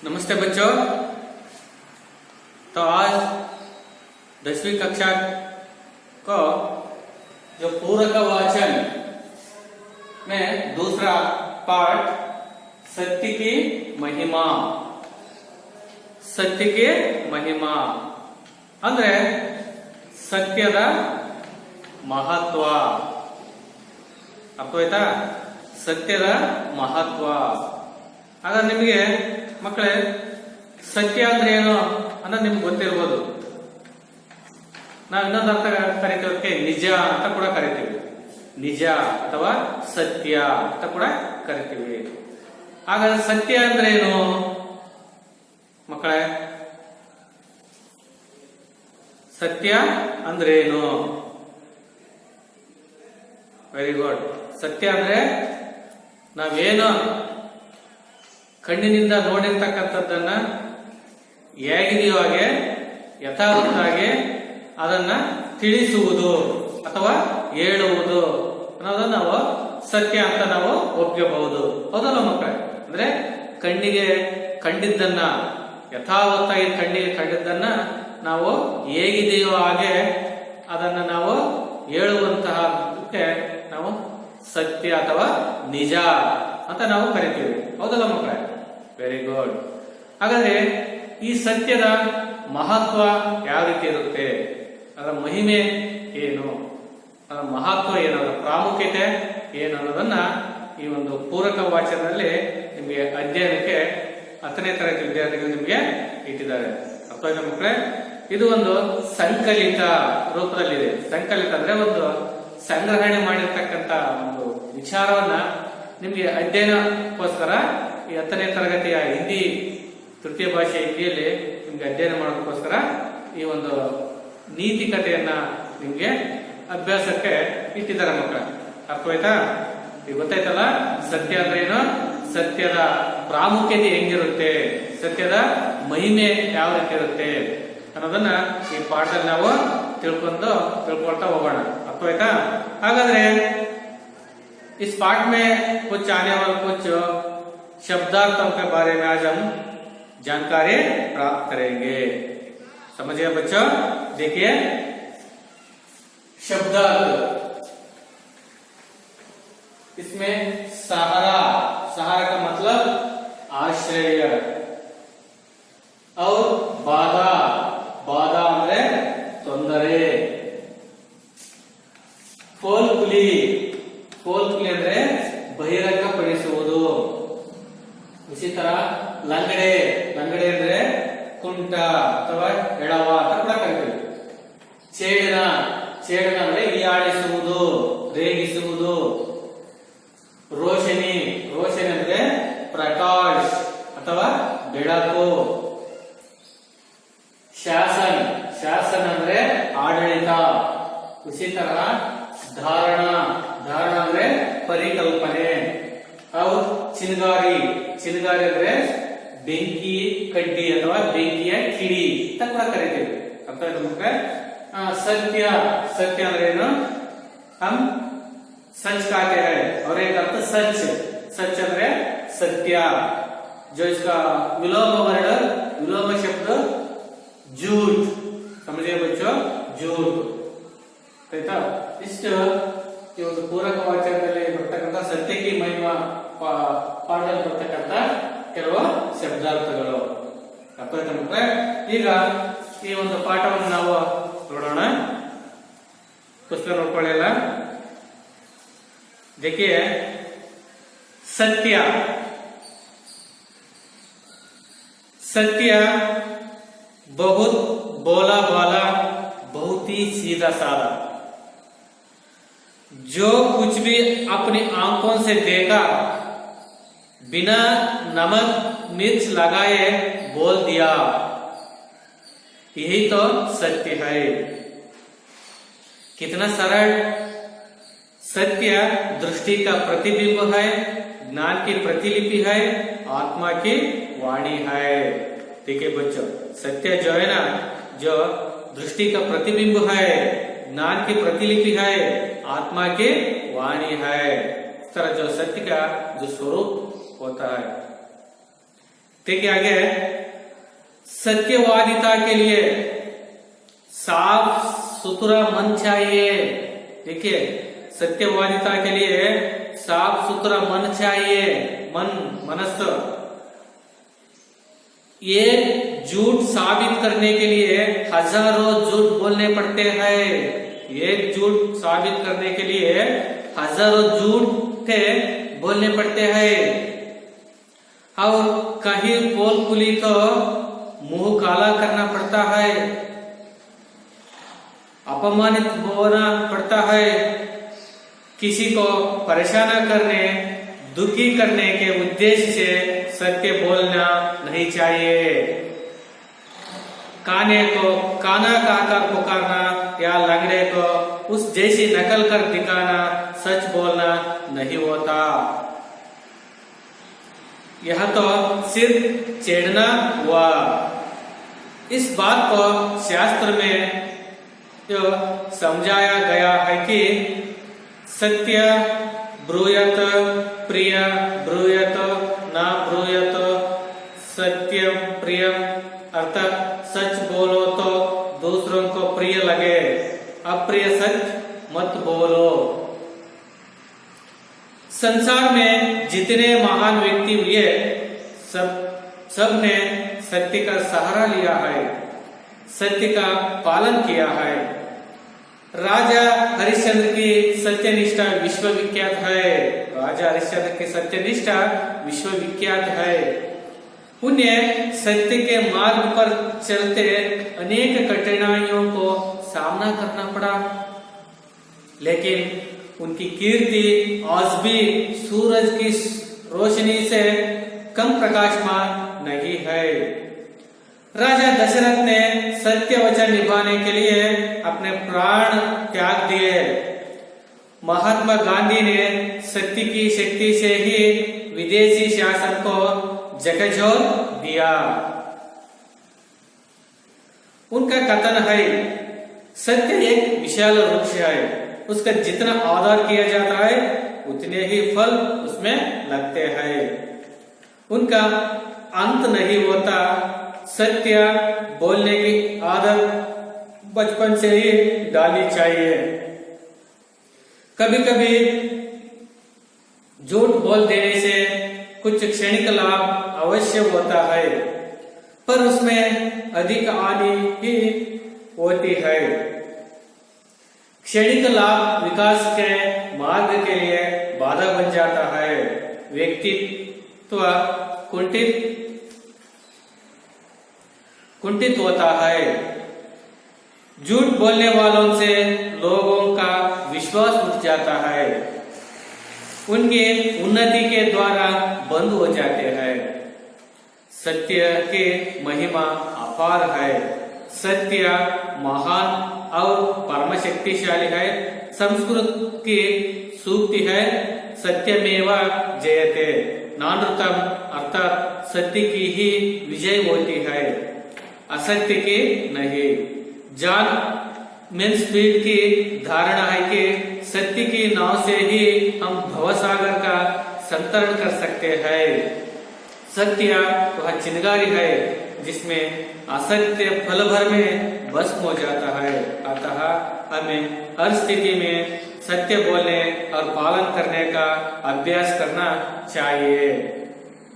नमस्ते बच्चों। तो आज 10वीं कक्षा को जो पूरक वाचन में दूसरा पाठ सत्य की महिमा, सत्य की महिमा ಅಂದ್ರೆ ಸತ್ಯದ ಮಹತ್ವ ಅರ್ಥವಾಯ್ತಾ? ಸತ್ಯದ ಮಹತ್ವ. ಆಗ ನಿಮಗೆ ಮಕ್ಕಳೇ ಸತ್ಯ ಅಂದ್ರೆ ಏನು ಅನ್ನೋದು ನಿಮ್ಗೆ ಗೊತ್ತಿರ್ಬೋದು. ನಾವು ಇನ್ನೊಂದು ಅರ್ಥ ಕರಿತೀವಿ, ನಿಜ ಅಂತ ಕೂಡ ಕರಿತೀವಿ. ನಿಜ ಅಥವಾ ಸತ್ಯ ಅಂತ ಕೂಡ ಕರಿತೀವಿ. ಹಾಗಾದ್ರೆ ಸತ್ಯ ಅಂದ್ರೆ ಏನು ಮಕ್ಕಳೇ? ಸತ್ಯ ಅಂದ್ರೆ ಏನು? Very good. ಸತ್ಯ ಅಂದ್ರೆ ನಾವೇನು ಕಣ್ಣಿನಿಂದ ನೋಡಿರ್ತಕ್ಕಂಥದ್ದನ್ನ ಹೇಗಿದೆಯೋ ಹಾಗೆ ಯಥಾವತ್ತಾಗಿ ಅದನ್ನ ತಿಳಿಸುವುದು ಅಥವಾ ಹೇಳುವುದು ಅನ್ನೋದನ್ನ ನಾವು ಸತ್ಯ ಅಂತ ನಾವು ಒಪ್ಕೋಬಹುದು. ಹೌದಲ್ಲ ಮಕ್ಕಳೇ? ಅಂದ್ರೆ ಕಣ್ಣಿಗೆ ಕಂಡಿದ್ದನ್ನ ಯಥಾವತ್ತಾಗಿ ಕಣ್ಣಿಗೆ ಕಂಡಿದ್ದನ್ನ ನಾವು ಹೇಗಿದೆಯೋ ಹಾಗೆ ಅದನ್ನ ನಾವು ಹೇಳುವಂತಹಕ್ಕೆ ನಾವು ಸತ್ಯ ಅಥವಾ ನಿಜ ಅಂತ ನಾವು ಕರಿತೀವಿ. ಹೌದಲ್ಲ ಮಕ್ಕಳೇ? Very good. ಹಾಗಾದ್ರೆ ಈ ಸತ್ಯದ ಮಹತ್ವ ಯಾವ ರೀತಿ ಇರುತ್ತೆ, ಅದರ ಮಹಿಮೆ ಏನು, ಅದರ ಮಹತ್ವ ಏನು, ಅದರ ಪ್ರಾಮುಖ್ಯತೆ ಏನು ಅನ್ನೋದನ್ನ ಈ ಒಂದು ಪೂರಕ ವಾಚನದಲ್ಲಿ ನಿಮಗೆ ಅಧ್ಯಯನಕ್ಕೆ 10ನೇ ತರಗತಿ ವಿದ್ಯಾರ್ಥಿಗಳು ನಿಮಗೆ ಇಟ್ಟಿದ್ದಾರೆ. ಅರ್ಥವಾಯ್ತಾ ಮಕ್ಕಳೇ? ಇದು ಒಂದು ಸಂಕಲಿತ ರೂಪದಲ್ಲಿದೆ. ಸಂಕಲಿತ ಅಂದ್ರೆ ಒಂದು ಸಂಗ್ರಹಣೆ ಮಾಡಿರ್ತಕ್ಕಂಥ ಒಂದು ವಿಚಾರವನ್ನ ನಿಮ್ಗೆ ಅಧ್ಯಯನಕ್ಕೋಸ್ಕರ ಈ 10ನೇ ತರಗತಿಯ ಹಿಂದಿ ತೃತೀಯ ಭಾಷೆ ಹಿಂದಿಯಲ್ಲಿ ನಿಮ್ಗೆ ಅಧ್ಯಯನ ಮಾಡೋದಕ್ಕೋಸ್ಕರ ಈ ಒಂದು ನೀತಿ ಕಥೆಯನ್ನ ನಿಮ್ಗೆ ಅಭ್ಯಾಸಕ್ಕೆ ಇಟ್ಟಿದ್ದಾರೆ ಮಕ್ಕಳ. ಅರ್ಥವಾಯ್ತಾ? ಈಗ ಗೊತ್ತಾಯ್ತಲ್ಲ ಸತ್ಯ ಅಂದ್ರೆ ಏನು, ಸತ್ಯದ ಪ್ರಾಮುಖ್ಯತೆ ಹೆಂಗಿರುತ್ತೆ, ಸತ್ಯದ ಮಹಿಮೆ ಯಾವ ರೀತಿ ಇರುತ್ತೆ ಅನ್ನೋದನ್ನ ಈ ಪಾಠದಲ್ಲಿ ನಾವು ತಿಳ್ಕೊಳ್ತಾ ಹೋಗೋಣ. ಅರ್ಥವಾಯ್ತಾ? ಹಾಗಾದ್ರೆ इस पाठ में कुछ आने वाले कुछ शब्दार्थों के बारे में आज हम जानकारी प्राप्त करेंगे. समझिए बच्चों. देखिए शब्दार्थ, इसमें सहारा, सहारा का मतलब आश्रय, और बाधा, बाधा ಅಂದ್ರೆ ತೊಂದರೆ, ಕೋಲ್ಕುಲಿ, ಕೋಲ್ಕುಲಿ ಅಂದ್ರೆ ಬಹಿರಂಗಪಡಿಸುವುದು. ಇಸಿ ತರ ಲಂಗಡೆ, ಲಂಗಡೆ ಅಂದ್ರೆ ಕುಂಟ ಅಥವಾ ಎಡವ ಅಂತ ಕೂಡ ಕರಿತೀವಿ. ಛೇಡನ, ಛೇಡನ ಅಂದ್ರೆ ಹೀಯಾಳಿಸುವುದು, ರೇಗಿಸುವುದು. ರೋಶನಿ, ರೋಶನಿ ಅಂದ್ರೆ ಪ್ರಕಾಶ್ ಅಥವಾ ಬೆಳಕು. ಶಾಸನ, ಶಾಸನ ಅಂದ್ರೆ ಆಡಳಿತ. ಇಸಿ ತರ ಧಾರಣ, ಧಾರಣ ಅಂದ್ರೆ ಪರಿಕಲ್ಪನೆ. और ಚಿನಗಾರಿ, ಚಿನಗಾರಿ ಅಂದ್ರೆ ಬೆಂಕಿ ಕಡ್ಡಿ ಅಥವಾ ಬೆಂಕಿಯ ಕಿಡಿ ಅಂತ ಕೂಡ ಕರೀತೀವಿ. ಅರ್ಥ ಆಯ್ತು ಮಕ್ಕಳೇ? सत्य, सत्य ಅಂದ್ರೆ ಏನು? हम सच कहते हैं और एक अर्थ सच, सच ಅಂದ್ರೆ सत्य. जो इसका विलोम वर्ड, विलोम शब्द झूठ. समझिए बच्चों, झूठ. ಆಯ್ತಾ? ಇಷ್ಟು ಈ ಒಂದು ಪೂರಕ ವಾಚನದಲ್ಲಿ ಬರ್ತಕ್ಕಂಥ ಸತ್ಯಕ್ಕೆ ಮಹಿಮಾ ಪಾಠದಲ್ಲಿ ಬರ್ತಕ್ಕಂಥ ಕೆಲವು ಶಬ್ದಾರ್ಥಗಳು. ಅರ್ಥವಾಯ್ತಾ ಮಕ್ಕಳೇ? ಈಗ ಈ ಒಂದು ಪಾಠವನ್ನು ನಾವು ನೋಡೋಣ. ಪುಸ್ತಕ ನೋಡ್ಕೊಳ್ಳಿಲ್ಲ. देखिए सत्य, सत्य बहुत बोला बाला, बहुत ही सीधा साधा. जो कुछ भी अपनी आंखों से देखा, बिना नमक मिर्च लगाए बोल दिया, यही तो सत्य है. कितना सरल. सत्य दृष्टि का प्रतिबिंब है, ज्ञान की प्रतिलिपि है, आत्मा की वाणी है. ठीक है बच्चों, सत्य जो है ना, जो दृष्टि का प्रतिबिंब है, ज्ञान की प्रतिलिपि है, आत्मा की वाणी है. इस तरह जो सत्य का जो स्वरूप होता है. देखिए आगे, सत्यवादिता के लिए साफ सुथरा मन चाहिए। देखिए, सत्यवादिता के लिए साफ सुथरा मन चाहिए, मनस्थ। ये झूठ साबित करने के लिए हजारों झूठ बोलने पड़ते हैं। एक झूठ साबित करने के लिए हजारों झूठे बोलने पड़ते हैं। और कहीं पोल खुली तो मुंह काला करना पड़ता है, अपमानित होना पड़ता है। किसी को परेशान करने, दुखी करने के उद्देश्य से सत्य बोलना नहीं चाहिए। काने को काना कहकर पुकारना या लंगड़े को उस जैसी नकल कर दिखाना सच बोलना नहीं होता। यह तो सिर्फ छेड़ना हुआ। इस बात को शास्त्र में जो समझाया गया है कि सत्य ब्रूयत प्रिय ब्रूयत न ब्रूयत सत्यम प्रियम, अर्थात सच बोलो तो दूसरों को प्रिय लगे, अप्रिय सच मत बोलो। संसार में जितने महान व्यक्ति हुए सब ने सत्य का सहारा लिया है, सत्य का पालन किया है। राजा हरिश्चंद्र की सत्यनिष्ठा विश्वविख्यात है। राजा हरिश्चंद्र की सत्यनिष्ठा विश्वविख्यात है। उन्हें सत्य के मार्ग पर चलते अनेक कठिनाइयों को सामना करना पड़ा, लेकिन उनकी कीर्ति आज भी सूरज की रोशनी से कम प्रकाशमान नहीं है। राजा दशरथ ने सत्य वचन निभाने के लिए अपने प्राण त्याग दिए। महात्मा गांधी ने सत्य की शक्ति से ही विदेशी शासन को झकझोर दिया। उनका कथन है, सत्य एक विशाल वृक्ष है, उसका जितना आदर किया जाता है उतने ही फल उसमें लगते हैं। उनका अंत नहीं होता। सत्य बोलने की आदत बचपन से ही डालनी चाहिए। कभी कभी झूठ बोल देने से कुछ क्षणिक लाभ अवश्य होता है, पर उसमें अधिक हानि ही होती है। क्षणिक लाभ विकास के मार्ग के लिए बाधा बन जाता है। व्यक्तित्व कुंठित होता है। झूठ बोलने वालों से लोगों का विश्वास उठ जाता है, उनके उन्नति के द्वारा बंद हो जाते हैं। सत्य की महिमा अपार है। सत्य महान और परम शक्तिशाली है। संस्कृत की सूक्ति है, सत्यमेव जयते, नानृतम, अर्थात सत्य की ही विजय होती है, असत्य की नहीं। जॉन मेन्सफील्ड की धारणा है कि सत्य की नाव से ही हम भवसागर का संतरण कर सकते हैं। सत्य वह चिंगारी है जिसमें असत्य पल भर में भस्म हो जाता है। अतः हमें हर स्थिति में सत्य बोलने और पालन करने का अभ्यास करना चाहिए।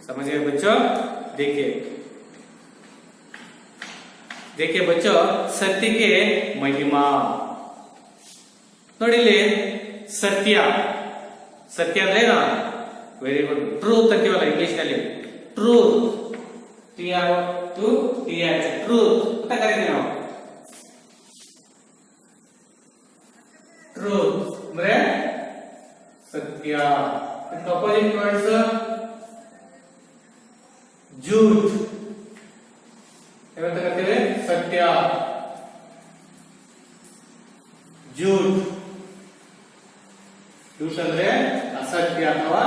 समझिए बच्चों। देखिए बच्चों, सत्य के महिमा ನೋಡಿಲ್ಲಿ ಸತ್ಯ ಸತ್ಯ ಅಂದ್ರೆ ಏನು? Very good. ಟ್ರೂತ್ ಅಂತೀವಲ್ಲ ಇಂಗ್ಲಿಷ್ ನಲ್ಲಿ, ಟ್ರೂತ್, ಟ್ರೂತ್ ಅಂತ ಕರೀತೀವಿ ನಾವು. ಟ್ರೂತ್ ಅಂದ್ರೆ ಸತ್ಯ. ಅಪೋಸಿಟ್ ವರ್ಡ್ಸ್ झूठ ಏನಂತ ಕರೀತೀವಿ? ಸತ್ಯ, झूठ. झूठ ಅಂದ್ರೆ ಅಸತ್ಯ ಅಥವಾ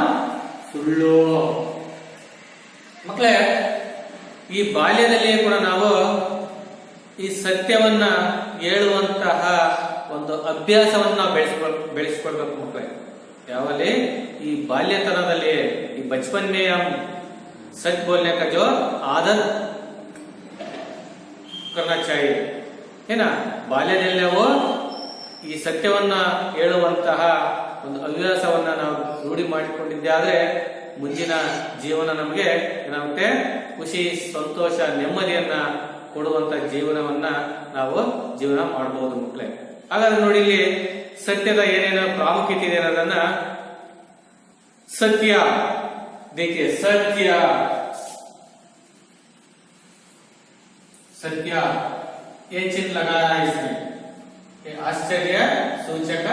ಸುಳ್ಳು. ಮಕ್ಕಳೇ, ಈ ಬಾಲ್ಯದಲ್ಲಿಯೇ ಕೂಡ ನಾವು ಈ ಸತ್ಯವನ್ನ ಹೇಳುವಂತಹ ಒಂದು ಅಭ್ಯಾಸವನ್ನ ಬೆಳೆಸಿಕೊಳ್ಬೇಕು ಮಕ್ಕಳೇ. ಯಾವಲ್ಲಿ? ಈ ಬಾಲ್ಯತನದಲ್ಲಿ, ಈ ಬಚಪನ್ में हम सच बोलने का जो आदत करना चाहिए है ना. ಬಾಲ್ಯದಲ್ಲಿ ನಾವು ಈ ಸತ್ಯವನ್ನ ಹೇಳುವಂತಹ ಒಂದು ಹವ್ಯಾಸವನ್ನ ನಾವು ರೂಢಿ ಮಾಡಿಕೊಂಡಿದ್ದೆ ಆದ್ರೆ ಮುಂದಿನ ಜೀವನ ನಮಗೆ ಏನಾಗುತ್ತೆ, ಖುಷಿ, ಸಂತೋಷ, ನೆಮ್ಮದಿಯನ್ನ ಕೊಡುವಂತ ಜೀವನವನ್ನ ನಾವು ಜೀವನ ಮಾಡಬಹುದು ಮಕ್ಕಳೇ. ಹಾಗಾದ್ರೆ ನೋಡಿ, ಇಲ್ಲಿ ಸತ್ಯದ ಏನೇನು ಪ್ರಾಮುಖ್ಯತೆ ಇದೆ ಅನ್ನೋದನ್ನ सत्य देखिए, सत्य सत्य ये चिन्ह लगा रहा है इसमें, ये आश्चर्य सूचक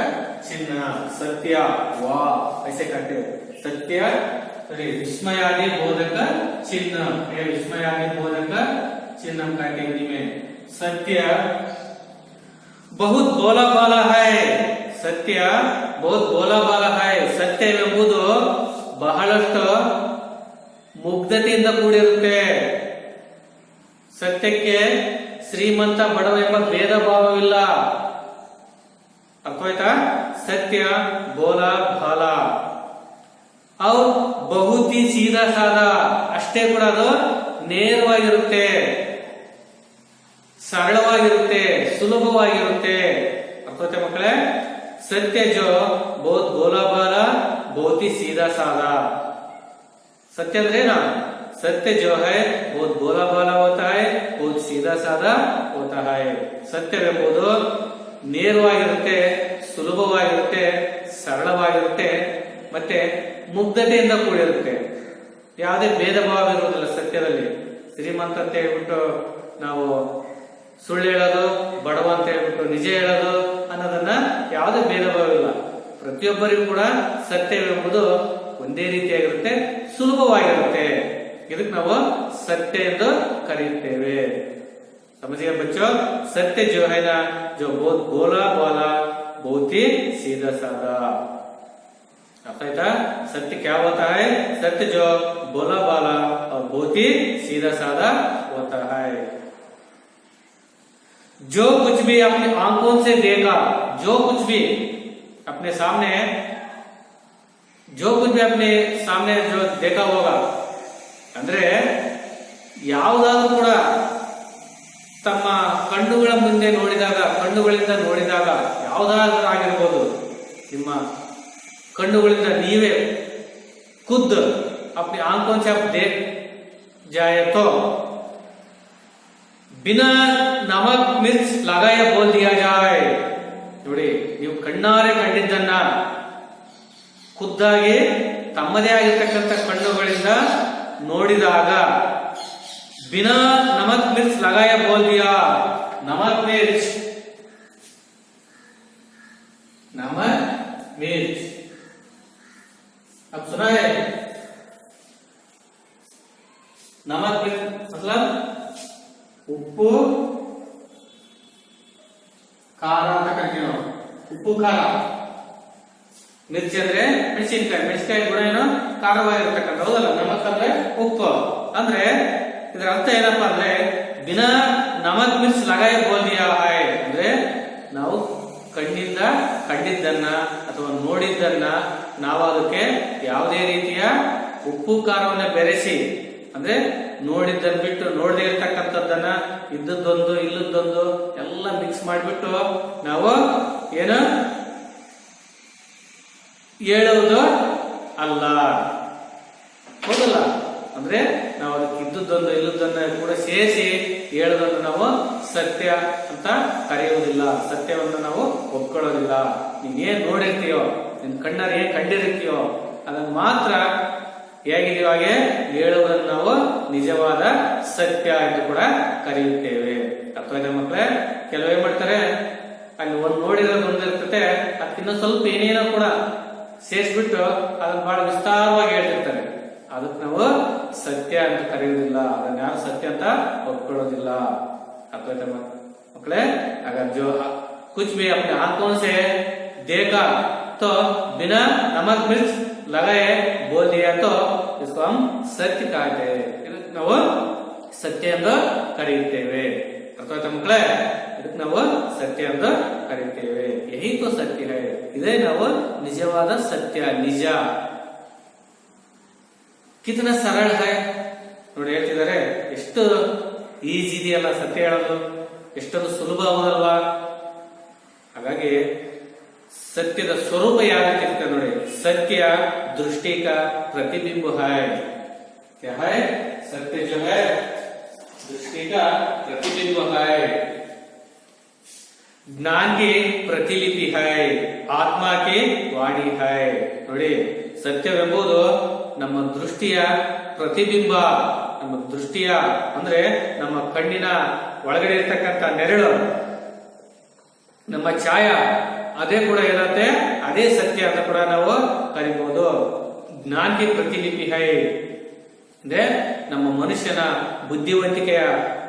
चिन्ह सत्य, वाह ऐसे करते सत्य. विस्मयादि बोधक चिन्ह, ये विस्मयादि बोधक चिन्ह हम कहते हैं हिंदी में. सत्य बहुत बोला बाला है, ಸತ್ಯ ಬಹುತ್ ಬೋಲಾಬಾಲ ಹಾಯ್. ಸತ್ಯವೆಂಬುದು ಬಹಳಷ್ಟು ಮುಗ್ಧತೆಯಿಂದ ಕೂಡಿರುತ್ತೆ. ಸತ್ಯಕ್ಕೆ ಶ್ರೀಮಂತ ಬಡವ ಎಂಬ ಭೇದ ಭಾವವಿಲ್ಲ. ಅರ್ಥವಾಯ್ತಾ? ಸತ್ಯ ಬೋಲಾ ಬಾಲ ಅವು ಬಹುತ್ ಹಿ ಸೀದಾ ಸಾದಾ, ಅಷ್ಟೇ ಕೂಡ ಅದು ನೇರವಾಗಿರುತ್ತೆ, ಸರಳವಾಗಿರುತ್ತೆ, ಸುಲಭವಾಗಿರುತ್ತೆ. ಅರ್ಥವಾಯ್ತಾ ಮಕ್ಕಳೇ? सत्य जो बहुत भोला भाला, बहुत ही सीधा साधा. सत्य ಅಂದ್ರೆ ना, सत्य जो है बहुत भोला भाला होता है, बहुत सीधा साधा होता है. ಸತ್ಯವೆಂಬುದು ನೇರವಾಗಿರುತ್ತೆ, ಸುಲಭವಾಗಿರುತ್ತೆ, ಸರಳವಾಗಿರುತ್ತೆ, ಮತ್ತೆ ಮುಗ್ಧತೆಯಿಂದ ಕೂಡಿರುತ್ತೆ. ಯಾವುದೇ ಭೇದ ಭಾವ ಇರುವುದಿಲ್ಲ ಸತ್ಯದಲ್ಲಿ. ಶ್ರೀಮಂತ ಅಂತ ಹೇಳ್ಬಿಟ್ಟು ನಾವು ಸುಳ್ಳು ಹೇಳೋದು, ಬಡವ ಅಂತ ಹೇಳ್ಬಿಟ್ಟು ನಿಜ ಹೇಳೋದು ಅನ್ನೋದನ್ನ ಯಾವುದೇ ಭೇದ ಭಾವ ಇಲ್ಲ. ಪ್ರತಿಯೊಬ್ಬರಿಗೂ ಕೂಡ ಸತ್ಯವೆಂಬುದು ಒಂದೇ ರೀತಿಯಾಗಿರುತ್ತೆ, ಸುಲಭವಾಗಿರುತ್ತೆ. ಇದಕ್ಕೆ ನಾವು ಸತ್ಯ ಎಂದು ಕರೆಯುತ್ತೇವೆ. समझिए बच्चों, सत्य जो है ना, जो बहुत बोला वाला, बहुत ही सीधा साधा. अर्थ सत्य क्या होता है? सत्य जो बोला वाला और बहुत ही सीधा साधा होता है. जो कुछ भी अपनी आंखों से देखा, जो कुछ भी अपने सामने, जो कुछ भी अपने सामने जो देखा होगा, ಅಂದ್ರೆ ಯಾವುದಾದ್ರೂ ಕೂಡ ತಮ್ಮ ಕಣ್ಣುಗಳ ಮುಂದೆ ನೋಡಿದಾಗ, ಕಣ್ಣುಗಳಿಂದ ನೋಡಿದಾಗ, ಯಾವುದಾದ್ರೂ ಆಗಿರ್ಬೋದು, ನಿಮ್ಮ ಕಣ್ಣುಗಳಿಂದ ನೀವೇ ಖುದ್ अपनी आंखों से आप देख जाए तो बिना नमक मिर्च लगाए बोल दिया जाए. ನೋಡಿ, ನೀವು ಕಣ್ಣಾರೆ ಕಂಡಿದ್ದನ್ನ ಖುದ್ದಾಗಿ ತಮ್ಮದೇ ಆಗಿರ್ತಕ್ಕಂಥ ಕಣ್ಣುಗಳಿಂದ ನೋಡಿದಾಗ बिना नमक मिर्च लगाए बोल दिया. नमक मिर्च, नमक मिर्च. अब सुना है? नमक मिर्च मतलब ಉಪ್ಪು ಖಾರ ಅಂತ ಕರಿತೀವಿ ನಾವು. ಉಪ್ಪು ಖಾರ. ಮಿರ್ಚಿ ಅಂದ್ರೆ ಮೆಣಸಿನಕಾಯಿ. ಮೆಣಸಿನಕಾಯಿ ಗುಣ ಏನು? ಖಾರವಾಗಿರ್ತಕ್ಕಂಥ, ಹೌದಲ್ಲ? ನಮಕ್ ಅಂದ್ರೆ ಉಪ್ಪು. ಅಂದ್ರೆ ಇದರ ಅರ್ಥ ಏನಪ್ಪಾ ಅಂದ್ರೆ ಬಿನಾ ನಮಕ್ ಮಿರ್ಚ್ ಲಗಾಯ ಬೋಲ್ ದಿಯಾ ಹೈ ಅಂದ್ರೆ ನಾವು ಕಣ್ಣಿಂದ ಕಂಡಿದ್ದನ್ನ ಅಥವಾ ನೋಡಿದ್ದನ್ನ ನಾವು ಅದಕ್ಕೆ ಯಾವುದೇ ರೀತಿಯ ಉಪ್ಪು ಖಾರವನ್ನ ಬೆರೆಸಿ, ಅಂದ್ರೆ ನೋಡಿದ್ದನ್ನ ಬಿಟ್ಟು ನೋಡದೇ ಇರ್ತಕ್ಕಂಥದ್ದನ್ನ ಇದ್ದದ್ದೊಂದು ಇಲ್ಲದೊಂದು ಎಲ್ಲ ಮಿಕ್ಸ್ ಮಾಡಿಬಿಟ್ಟು ನಾವು ಏನು ಹೇಳುವುದು ಅಲ್ಲ, ಹೌದಲ್ಲ? ಅಂದ್ರೆ ನಾವು ಅದಕ್ಕೆ ಇದ್ದದ್ದೊಂದು ಇಲ್ಲದನ್ನ ಕೂಡ ಸೇರಿಸಿ ಹೇಳೋದನ್ನು ನಾವು ಸತ್ಯ ಅಂತ ಕರೆಯುವುದಿಲ್ಲ. ಸತ್ಯವನ್ನು ನಾವು ಒಪ್ಕೊಳ್ಳೋದಿಲ್ಲ. ನೀನ್ ಏನ್ ನೋಡಿರ್ತೀಯೋ, ನಿನ್ ಕಣ್ಣಾರೆ ಏನ್ ಕಂಡಿರ್ತೀಯೋ ಅದನ್ನ ಮಾತ್ರ ಹೇಗಿದೆಯೋ ಹಾಗೆ ಹೇಳುವುದನ್ನು ನಾವು ನಿಜವಾದ ಸತ್ಯ ಎಂದು ಕೂಡ ಕರೆಯುತ್ತೇವೆ. ಅರ್ಥವಾಯ್ತಾ ಮಕ್ಕಳೇ? ಕೆಲವು ಏನ್ ಮಾಡ್ತಾರೆ, ಅಲ್ಲಿ ಒಂದ್ ನೋಡಿರೋದು ಒಂದಿರ್ತತೆ, ಅದಕ್ಕಿನ್ನ ಸ್ವಲ್ಪ ಏನೇನೋ ಕೂಡ ಸೇರಿಸ್ಬಿಟ್ಟು ಅದನ್ನ ಬಹಳ ವಿಸ್ತಾರವಾಗಿ ಹೇಳ್ತಿರ್ತಾರೆ. ಅದಕ್ಕೆ ನಾವು ಸತ್ಯ ಅಂತ ಕರೆಯುವುದಿಲ್ಲ. ಅದನ್ನ ಯಾರು ಸತ್ಯ ಅಂತ ಒಪ್ಕೊಳ್ಳೋದಿಲ್ಲ. ಅರ್ಥವಾಯ್ತಾ ಮಕ್ಕಳೇ? अगर जो कुछ भी अपने आंखों से देखा तो बिना नमक मिर्च लगाए बोल दिया तो इसको हम सत्य कहते हैं. ಇದಕ್ಕೆ ನಾವು ಸತ್ಯ ಎಂದು ಕರೆಯುತ್ತೇವೆ. ಅರ್ಥವಾಯ್ತಾ ಮಕ್ಕಳೇ? ಇದಕ್ಕೆ ನಾವು ಸತ್ಯ ಎಂದು ಕರೆಯುತ್ತೇವೆ. ಯಹಿ ತೋ ಸತ್ಯ है. ಇದೇ ನಾವು ನಿಜವಾದ ಸತ್ಯ, ನಿಜ. कितना सरल है, ಈಸಿ ಅಲ್ಲ ಸತ್ಯ ಹೇಳೋದು, ಎಷ್ಟೊಂದು ಸುಲಭ ಆಗೋದಲ್ವಾ. ಹಾಗಾಗಿ सत्य स्वरूप ಯಾವ ರೀತಿ ಇರುತ್ತೆ ನೋಡಿ. सत्य दृष्टि का प्रतिबिंब है. क्या है? सत्य जो है दृष्टि का प्रतिबिंब है, ज्ञान की प्रतिलिपि है, आत्मा की वाणी है. ನೋಡಿ, ಸತ್ಯವೆಂಬುದು ನಮ್ಮ ದೃಷ್ಟಿಯ ಪ್ರತಿಬಿಂಬ. ನಮ್ಮ ದೃಷ್ಟಿಯ ಅಂದ್ರೆ ನಮ್ಮ ಕಣ್ಣಿನ ಒಳಗಡೆ ಇರ್ತಕ್ಕಂಥ ನೆರಳು, ನಮ್ಮ ಛಾಯಾ, ಅದೇ ಕೂಡ ಇರುತ್ತೆ, ಅದೇ ಸತ್ಯ ಅಂತ ಕೂಡ ನಾವು ಕರಿಬಹುದು. ಜ್ಞಾನಕ್ಕೆ ಪ್ರತಿಲಿಪಿ ಹೈ ಅಂದ್ರೆ ನಮ್ಮ ಮನುಷ್ಯನ ಬುದ್ಧಿವಂತಿಕೆಯ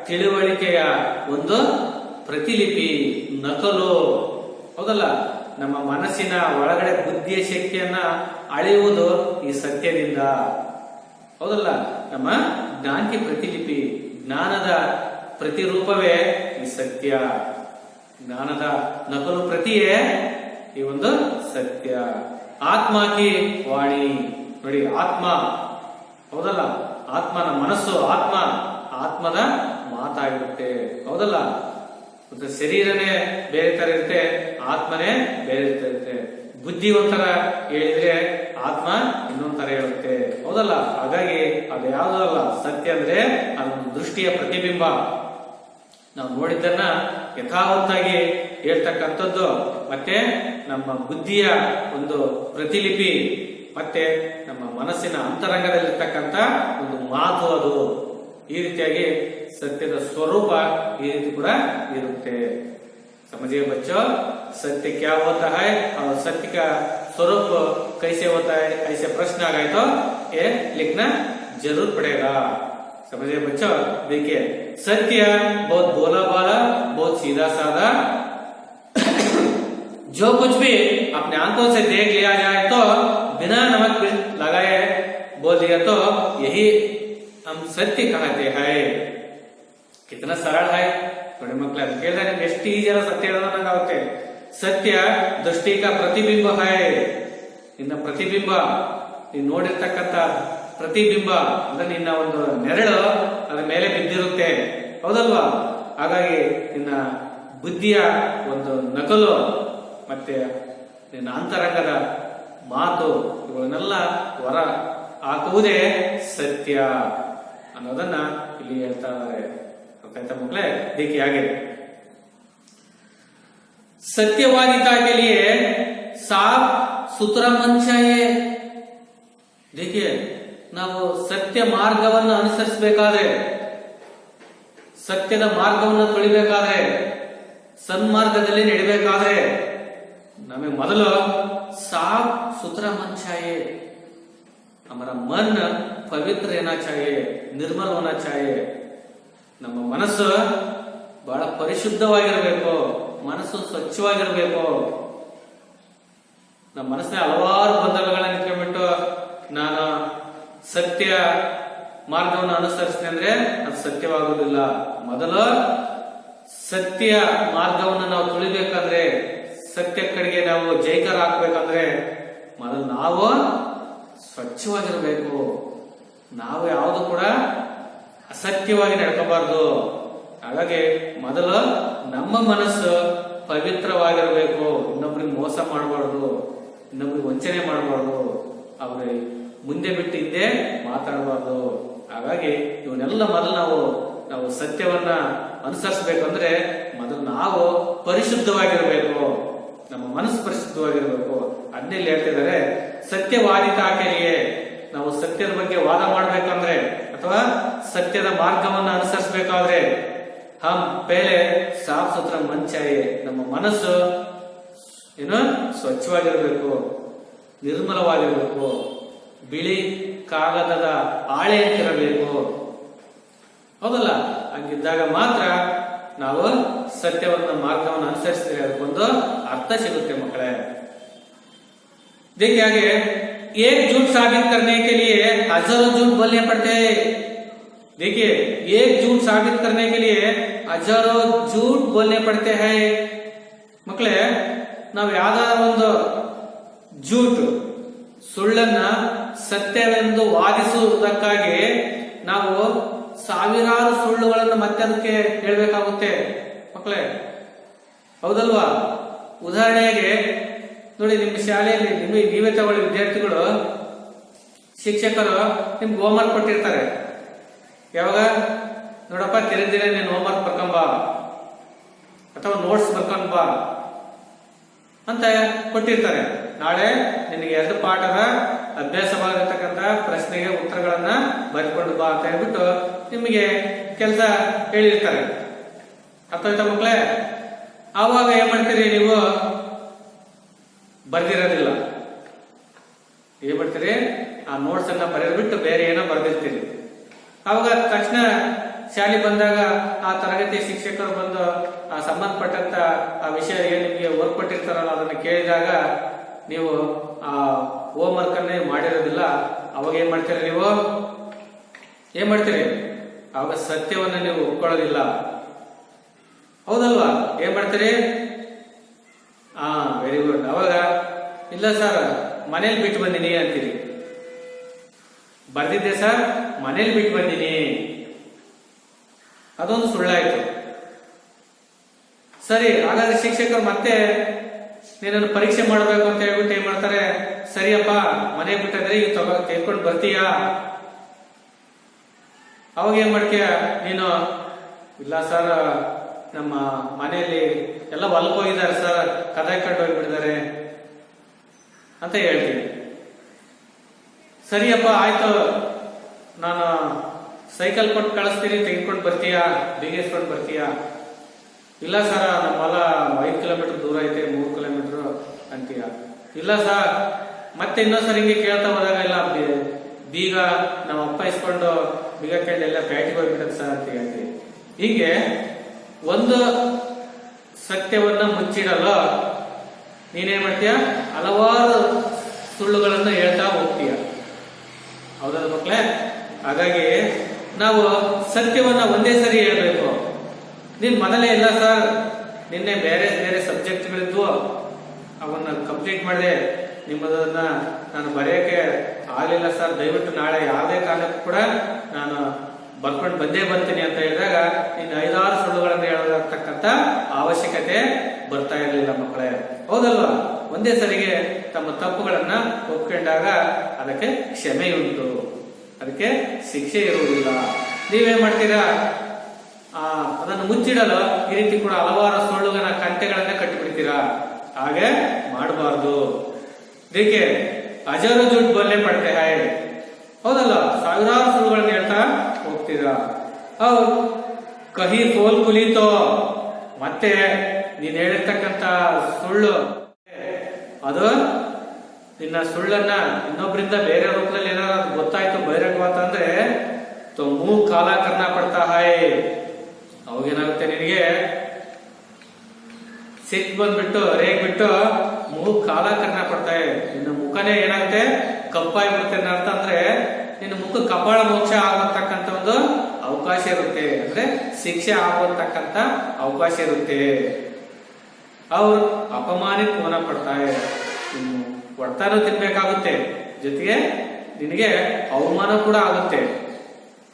ತಿಳುವಳಿಕೆಯ ಒಂದು ಪ್ರತಿಲಿಪಿ, ನಕಲು. ಹೌದಲ್ಲ, ನಮ್ಮ ಮನಸ್ಸಿನ ಒಳಗಡೆ ಬುದ್ಧಿಯ ಶಕ್ತಿಯನ್ನ ಅಳೆಯುವುದು ಈ ಸತ್ಯದಿಂದ. ಹೌದಲ್ಲ, ನಮ್ಮ ಜ್ಞಾನಕ್ಕೆ ಪ್ರತಿಲಿಪಿ, ಜ್ಞಾನದ ಪ್ರತಿರೂಪವೇ ಈ ಸತ್ಯ. ಜ್ಞಾನದ ನಕಲು ಪ್ರತಿಯೇ ಈ ಒಂದು ಸತ್ಯ. ಆತ್ಮಕಿ ವಾಣಿ ನೋಡಿ, ಆತ್ಮ ಹೌದಲ್ಲ, ಆತ್ಮನ ಮನಸ್ಸು, ಆತ್ಮದ ಮಾತಾಗಿರುತ್ತೆ. ಹೌದಲ್ಲ, ಮತ್ತೆ ಶರೀರನೇ ಬೇರೆ ತರ ಇರುತ್ತೆ, ಆತ್ಮನೇ ಬೇರೆ ಇರುತ್ತೆ. ಬುದ್ಧಿವಂತರ ಹೇಳಿದ್ರೆ ಆತ್ಮ ಇನ್ನೊಂದ್ ತರ ಹೇಳುತ್ತೆ. ಹೌದಲ್ಲ, ಹಾಗಾಗಿ ಅದು ಯಾವುದೂ ಅಲ್ಲ. ಸತ್ಯ ಅಂದ್ರೆ ಅದೊಂದು ದೃಷ್ಟಿಯ ಪ್ರತಿಬಿಂಬ. ನಾವು ನೋಡಿದ್ದನ್ನ ಯಥಾವತ್ತಾಗಿ ಹೇಳ್ತಕ್ಕಂಥದ್ದು, ಮತ್ತೆ ನಮ್ಮ ಬುದ್ಧಿಯ ಒಂದು ಪ್ರತಿಲಿಪಿ, ಮತ್ತೆ ನಮ್ಮ ಮನಸ್ಸಿನ ಅಂತರಂಗದಲ್ಲಿರ್ತಕ್ಕಂಥ ಒಂದು ಮಾತು ಅದು. ಈ ರೀತಿಯಾಗಿ ಸತ್ಯದ ಸ್ವರೂಪ ಈ ರೀತಿ ಕೂಡ ಇರುತ್ತೆ. समझिए बच्चों, सत्य क्या होता है और सत्य का स्वरूप कैसे होता है, ऐसे प्रश्न आ गए तो ये लिखना जरूर पड़ेगा. समझिए बच्चों, देखिए सत्य बहुत भोला भाला, बहुत सीधा साधा, जो कुछ भी अपने आंखों से देख लिया जाए तो बिना नमक लगाए बोल दिया तो यही हम सत्य कहते हैं. कितना सरल है ನೋಡಿ ಮಕ್ಕಳೇ. ಅದು ಕೇಳಿದ್ರೆ ನಿಮ್ಗೆ ಎಷ್ಟು ಈಜಿ ಅಲ್ಲ ಸತ್ಯ ಹೇಳೋದು ನಂಗಾಗುತ್ತೆ. ಸತ್ಯ ದೃಷ್ಟಿ ಕಾ ಪ್ರತಿಬಿಂಬ ಹೈ, ನಿನ್ನ ಪ್ರತಿಬಿಂಬ, ನೀನ್ ನೋಡಿರ್ತಕ್ಕಂಥ ಪ್ರತಿಬಿಂಬ ಅಂದ್ರೆ ನಿನ್ನ ಒಂದು ನೆರಳು ಅದ್ರ ಮೇಲೆ ಬಿದ್ದಿರುತ್ತೆ. ಹೌದಲ್ವಾ? ಹಾಗಾಗಿ ನಿನ್ನ ಬುದ್ಧಿಯ ಒಂದು ನಕಲು ಮತ್ತೆ ನಿನ್ನ ಅಂತರಂಗದ ಮಾತು ಇವುಗಳನ್ನೆಲ್ಲ ಹೊರ ಹಾಕುವುದೇ ಸತ್ಯ ಅನ್ನೋದನ್ನ ಇಲ್ಲಿ ಹೇಳ್ತಾ ಇದ್ದಾರೆ. मकले देखिए आगे, सत्यवादिता के लिए साफ सुथरा मन चाहिए. देखिए, ನಾವು ಸತ್ಯ ಮಾರ್ಗವನ್ನು ಅನುಸರಿಸಬೇಕಾದ್ರೆ, ಸತ್ಯದ ಮಾರ್ಗವನ್ನು ತುಳಿಬೇಕಾದ್ರೆ, ಸನ್ಮಾರ್ಗದಲ್ಲಿ ನಡೆಯಬೇಕಾದ್ರೆ ನಮಗೆ ಮೊದಲು ಸಾಫ್ ಸುಥರಾ ಮನ್ ಚಾಹಿಯೆ. हमारा मन पवित्र रहना चाहिए, निर्मल होना चाहिए. ನಮ್ಮ ಮನಸ್ಸು ಬಹಳ ಪರಿಶುದ್ಧವಾಗಿರಬೇಕು, ಮನಸ್ಸು ಸ್ವಚ್ಛವಾಗಿರಬೇಕು. ನಮ್ಮ ಮನಸ್ಸಿನ ಹಲವಾರು ಗೊಂದಲಗಳನ್ನ ಇಟ್ಕೊಂಡ್ಬಿಟ್ಟು ನಾನು ಸತ್ಯ ಮಾರ್ಗವನ್ನು ಅನುಸರಿಸ್ತೀನಿ ಅಂದ್ರೆ ಅದು ಸತ್ಯವಾಗುವುದಿಲ್ಲ. ಮೊದಲು ಸತ್ಯ ಮಾರ್ಗವನ್ನು ನಾವು ತುಳಿಬೇಕಂದ್ರೆ, ಸತ್ಯ ಕಡೆಗೆ ನಾವು ಜೈಕಾರ ಹಾಕ್ಬೇಕಂದ್ರೆ ಮೊದಲು ನಾವು ಸ್ವಚ್ಛವಾಗಿರಬೇಕು. ನಾವು ಯಾವುದು ಕೂಡ ಅಸತ್ಯವಾಗಿ ನಡ್ಕೋಬಾರ್ದು. ಹಾಗಾಗಿ ಮೊದಲು ನಮ್ಮ ಮನಸ್ಸು ಪವಿತ್ರವಾಗಿರಬೇಕು. ಇನ್ನೊಬ್ರಿಗೆ ಮೋಸ ಮಾಡಬಾರ್ದು, ಇನ್ನೊಬ್ರಿಗೆ ವಂಚನೆ ಮಾಡಬಾರ್ದು, ಅವ್ರಿಗೆ ಮುಂದೆ ಬಿಟ್ಟು ಹಿಂದೆ ಮಾತಾಡಬಾರ್ದು. ಹಾಗಾಗಿ ಇವನ್ನೆಲ್ಲ ಮೊದಲು ನಾವು ಸತ್ಯವನ್ನ ಅನುಸರಿಸಬೇಕಂದ್ರೆ ಮೊದಲು ನಾವು ಪರಿಶುದ್ಧವಾಗಿರಬೇಕು, ನಮ್ಮ ಮನಸ್ಸು ಪರಿಶುದ್ಧವಾಗಿರಬೇಕು. ಅದನ್ನೆಲ್ಲಿ ಹೇಳ್ತಿದ್ದಾರೆ, ಸತ್ಯವಾದಿತಾಕೆಯೇ ನಾವು ಸತ್ಯದ ಬಗ್ಗೆ ವಾದ ಮಾಡ್ಬೇಕಂದ್ರೆ ಅಥವಾ ಸತ್ಯದ ಮಾರ್ಗವನ್ನು ಅನುಸರಿಸಬೇಕಾದ್ರೆ ಹಮ್ ಪೇಲೆ ಸಾಫ್ ಸುಥರ ಮನ್ ಚಾಹಿಯೆ. ನಮ್ಮ ಮನಸ್ಸು ಏನು ಸ್ವಚ್ಛವಾಗಿರಬೇಕು, ನಿರ್ಮಲವಾಗಿರಬೇಕು, ಬಿಳಿ ಕಾಗದದ ಹಾಳೆ ಅಂತಿರಬೇಕು. ಹೌದಲ್ಲ? ಹಂಗಿದ್ದಾಗ ಮಾತ್ರ ನಾವು ಸತ್ಯವನ್ನ ಮಾರ್ಗವನ್ನು ಅನುಸರಿಸಿದ್ರೆ ಅದಕ್ಕೊಂದು ಅರ್ಥ ಸಿಗುತ್ತೆ ಮಕ್ಕಳೇ. देखिए आगे, एक झूठ साबित करने के लिए हजारों झूठ बोलने पड़ते हैं. देखिए, एक झूठ साबित करने के लिए हजारों झूठ बोलने पड़ते हैं. ಮಕ್ಕಳೇ, ನಾವು ಯಾವ್ದಾರ ಒಂದು झूठ ಸುಳ್ಳನ್ನ ಸತ್ಯವೆಂದು ವಾದಿಸುವುದಕ್ಕಾಗಿ ನಾವು ಸಾವಿರಾರು ಸುಳ್ಳುಗಳನ್ನು ಮತ್ತೆ ಅದಕ್ಕೆ ಹೇಳ್ಬೇಕಾಗುತ್ತೆ ಮಕ್ಕಳೇ, ಹೌದಲ್ವಾ? ಉದಾಹರಣೆಗೆ ನೋಡಿ, ನಿಮ್ಮ ಶಾಲೆಯಲ್ಲಿ ನೀವೇ ತಗೊಳ್ಳಿ, ವಿದ್ಯಾರ್ಥಿಗಳು, ಶಿಕ್ಷಕರು ನಿಮ್ಗೆ ಹೋಮ್ವರ್ಕ್ ಕೊಟ್ಟಿರ್ತಾರೆ. ಯಾವಾಗ ನೋಡಪ್ಪ, ದಿನ ನೀನು ಹೋಮ್ವರ್ಕ್ ಬರ್ಕೊಂಬ ಅಥವಾ ನೋಟ್ಸ್ ಬರ್ಕೊಂಡ್ ಬಾ ಅಂತ ಕೊಟ್ಟಿರ್ತಾರೆ. ನಾಳೆ ನಿನಗೆ 2 ಪಾಠದ ಅಭ್ಯಾಸವಾಗಿರ್ತಕ್ಕಂಥ ಪ್ರಶ್ನೆಗೆ ಉತ್ತರಗಳನ್ನ ಬರೆದುಕೊಂಡು ಬಾ ಅಂತ ಹೇಳ್ಬಿಟ್ಟು ನಿಮಗೆ ಕೆಲಸ ಹೇಳಿರ್ತಾರೆ. ಅರ್ಥ ಆಯ್ತಾ ಮಕ್ಕಳೇ? ಆವಾಗ ಏನ್ ಮಾಡ್ತೀರಿ ನೀವು? ಬರ್ದಿರೋದಿಲ್ಲ. ಏನ್ ಮಾಡ್ತೀರಿ? ಆ ನೋಟ್ಸ್ ಅನ್ನ ಬರೆದ್ಬಿಟ್ಟು ಬೇರೆ ಏನೋ ಬರ್ದಿರ್ತೀರಿ. ಅವಾಗ ತಕ್ಷಣ ಶಾಲೆ ಬಂದಾಗ ಆ ತರಗತಿ ಶಿಕ್ಷಕರು ಬಂದು ಆ ಸಂಬಂಧಪಟ್ಟಂತ ಆ ವಿಷಯ ಏನ್ ನಿಮಗೆ ವರ್ಕ್ ಕೊಟ್ಟಿರ್ತಾರಲ್ಲ ಅದನ್ನ ಕೇಳಿದಾಗ ನೀವು ಆ ಹೋಮ್ ವರ್ಕ್ ಅನ್ನೇ ಮಾಡಿರೋದಿಲ್ಲ. ಅವಾಗ ಏನ್ ಮಾಡ್ತೀರಿ ನೀವು? ಏನ್ ಮಾಡ್ತೀರಿ? ಅವಾಗ ಸತ್ಯವನ್ನ ನೀವು ಒಪ್ಕೊಳ್ಳೋದಿಲ್ಲ, ಹೌದಲ್ವಾ? ಏನ್ ಮಾಡ್ತೀರಿ? Very good. ಅವಾಗ ಇಲ್ಲ ಸರ್, ಮನೇಲಿ ಬಿಟ್ಟು ಬಂದಿನಿ ಅಂತೀರಿ. ಬರ್ದಿದ್ದೆ ಸರ್, ಮನೇಲಿ ಬಿಟ್ಟು ಬಂದಿನಿ, ಅದೊಂದು ಸುಳ್ಳಾಯ್ತು. ಸರಿ, ಹಾಗಾದ್ರೆ ಶಿಕ್ಷಕರು ಮತ್ತೆ ನೀನನ್ನು ಪರೀಕ್ಷೆ ಮಾಡಬೇಕು ಅಂತ ಹೇಳ್ಬಿಟ್ಟು ಏನ್ ಮಾಡ್ತಾರೆ? ಸರಿಯಪ್ಪ, ಮನೆ ಬಿಟ್ಟಿದ್ರೆ ಈಗ ತೆಗೆದುಕೊಂಡು ಬರ್ತೀಯಾ? ಅವಾಗ ಏನ್ ಮಾಡ್ತೀಯ ನೀನು? ಇಲ್ಲ ಸರ್, ನಮ್ಮ ಮನೆಯಲ್ಲಿ ಎಲ್ಲ ಹೊಲಕ್ಕೆ ಹೋಗಿದ್ದಾರೆ ಸರ್, ಕದಾಯ್ಕೊಂಡು ಹೋಗ್ಬಿಟ್ಟಿದ್ದಾರೆ ಅಂತ ಹೇಳ್ತೀನಿ. ಸರಿಯಪ್ಪ, ಆಯ್ತು, ನಾನು ಸೈಕಲ್ ಕೊಟ್ಟು ಕಳಿಸ್ತೀನಿ, ತೆಗೆದುಕೊಂಡು ಬರ್ತೀಯಾ? ಬೀಗಿಸ್ಕೊಂಡು ಬರ್ತೀಯಾ? ಇಲ್ಲ ಸರ್, ನಮ್ಮ ಹೊಲ 5 ಕಿಲೋಮೀಟರ್ ದೂರ ಐತೆ, 3 ಕಿಲೋಮೀಟರ್ ಅಂತೀಯ. ಇಲ್ಲ ಸರ್, ಮತ್ತೆ ಇನ್ನೊಂದ್ಸರಿ ಹಿಂಗೆ ಕೇಳ್ತಾ ಹೋದಾಗ ಇಲ್ಲ ಬೀಗ ನಮ್ಮ ಅಪ್ಪ ಇಸ್ಕೊಂಡು ಬೀಗ ಕೇಳಿ ಎಲ್ಲ ಪ್ಯಾಟಿಗೆ ಹೋಗ್ಬಿಟ್ಟದ ಸರ್ ಅಂತ ಹೇಳ್ತೀವಿ. ಹೀಗೆ ಒಂದು ಸತ್ಯವನ್ನ ಮುಚ್ಚಿಡಲು ನೀನೇನ್ ಮಾಡ್ತೀಯ? ಹಲವಾರು ಸುಳ್ಳುಗಳನ್ನು ಹೇಳ್ತಾ ಹೋಗ್ತೀಯ, ಹೌದಲ್ಲ ಮಕ್ಕಳೇ? ಹಾಗಾಗಿ ನಾವು ಸತ್ಯವನ್ನ ಒಂದೇ ಸರಿ ಹೇಳ್ಬೇಕು. ನೀನ್ ಮೊದಲೇ ಇಲ್ಲ ಸರ್, ನಿನ್ನೆ ಬೇರೆ ಬೇರೆ ಸಬ್ಜೆಕ್ಟ್ಗಳಿದ್ವು, ಅವನ್ನ ಕಂಪ್ಲೀಟ್ ಮಾಡಿದೆ, ನಿಮ್ಮದನ್ನ ನಾನು ಬರೆಯಕ್ಕೆ ಆಗಲಿಲ್ಲ ಸರ್, ದಯವಿಟ್ಟು ನಾಳೆ ಯಾವುದೇ ಕಾರಣಕ್ಕೂ ಕೂಡ ನಾನು ಬರ್ಕೊಂಡು ಬಂದೇ ಬರ್ತೀನಿ ಅಂತ ಹೇಳಿದಾಗ ಇನ್ನು 5-6 ಸುಳ್ಳುಗಳನ್ನು ಹೇಳತಕ್ಕಂತ ಅವಶ್ಯಕತೆ ಬರ್ತಾ ಇರಲಿಲ್ಲ ಮಕ್ಕಳೇ, ಹೌದಲ್ವಾ? ಒಂದೇ ಸರಿಗೆ ತಮ್ಮ ತಪ್ಪುಗಳನ್ನ ಒಪ್ಕೊಂಡಾಗ ಅದಕ್ಕೆ ಕ್ಷಮೆಯುಂಟು, ಅದಕ್ಕೆ ಶಿಕ್ಷೆ ಇರುವುದಿಲ್ಲ. ನೀವೇನ್ ಮಾಡ್ತೀರಾ? ಅದನ್ನು ಮುಚ್ಚಿಡಲು ಈ ರೀತಿ ಕೂಡ ಹಲವಾರು ಸುಳ್ಳುಗಳ ಕಂತೆಗಳನ್ನ ಕಟ್ಟಿಬಿಡ್ತೀರಾ. ಹಾಗೆ ಮಾಡಬಾರ್ದು. ಇದಕ್ಕೆ ಹಜಾರು ಜೂಟ್ ಬೋಲೆ ಪಡ್ತೆ ಹಾಯ್, ಹೌದಲ್ಲ? ಸಾವಿರಾರು ಸುಳ್ಳುಗಳನ್ನ ಹೇಳ್ತಾ ಹೋಗ್ತೀರಾ. ಹೌದು, ಕಹಿ ಫೋಲ್ ಕುಲಿತೋ, ಮತ್ತೆ ನೀನ್ ಹೇಳಿರ್ತಕ್ಕಂತ ಸುಳ್ಳು ಅದು ನಿನ್ನ ಸುಳ್ಳನ್ನ ಇನ್ನೊಬ್ಬರಿಂದ ಬೇರೆ ರೂಪದಲ್ಲಿ ಏನಾದ್ರು ಗೊತ್ತಾಯ್ತು ಬಹಿರಂಗವಾತ ಅಂದ್ರೆ ಮೂಗ್ ಕಾಲ ಕರ್ನ ಪಡ್ತಾ ಹಾಯ್. ಅವಾಗೇನಾಗುತ್ತೆ? ನಿನಗೆ ಸಿಟ್ ಬಂದ್ಬಿಟ್ಟು ರೇಗ್ಬಿಟ್ಟು ಮೂಗ್ ಕಾಲ ಕರ್ನ ಪಡ್ತಾಯಿ, ನಿನ್ನ ಮುಖನೇ ಏನಾಗುತ್ತೆ? ಕಪ್ಪಾಗಿ ಬಿಡುತ್ತೆ. ಅರ್ಥ ಅಂದ್ರೆ ನಿನ್ನ ಮುಖ ಕಪಾಳ ಮೋಕ್ಷ ಆಗತಕ್ಕಂತ ಒಂದು ಅವಕಾಶ ಇರುತ್ತೆ, ಅಂದ್ರೆ ಶಿಕ್ಷೆ ಆಗತಕ್ಕಂತ ಅವಕಾಶ ಇರುತ್ತೆ. ಅವ್ರು ಅಪಮಾನಿತ ಮನ ಪಡ್ತಾರೆ, ಹೊಡ್ತಾನು ತಿನ್ಬೇಕಾಗುತ್ತೆ, ಜೊತೆಗೆ ನಿನಗೆ ಅವಮಾನ ಕೂಡ ಆಗುತ್ತೆ,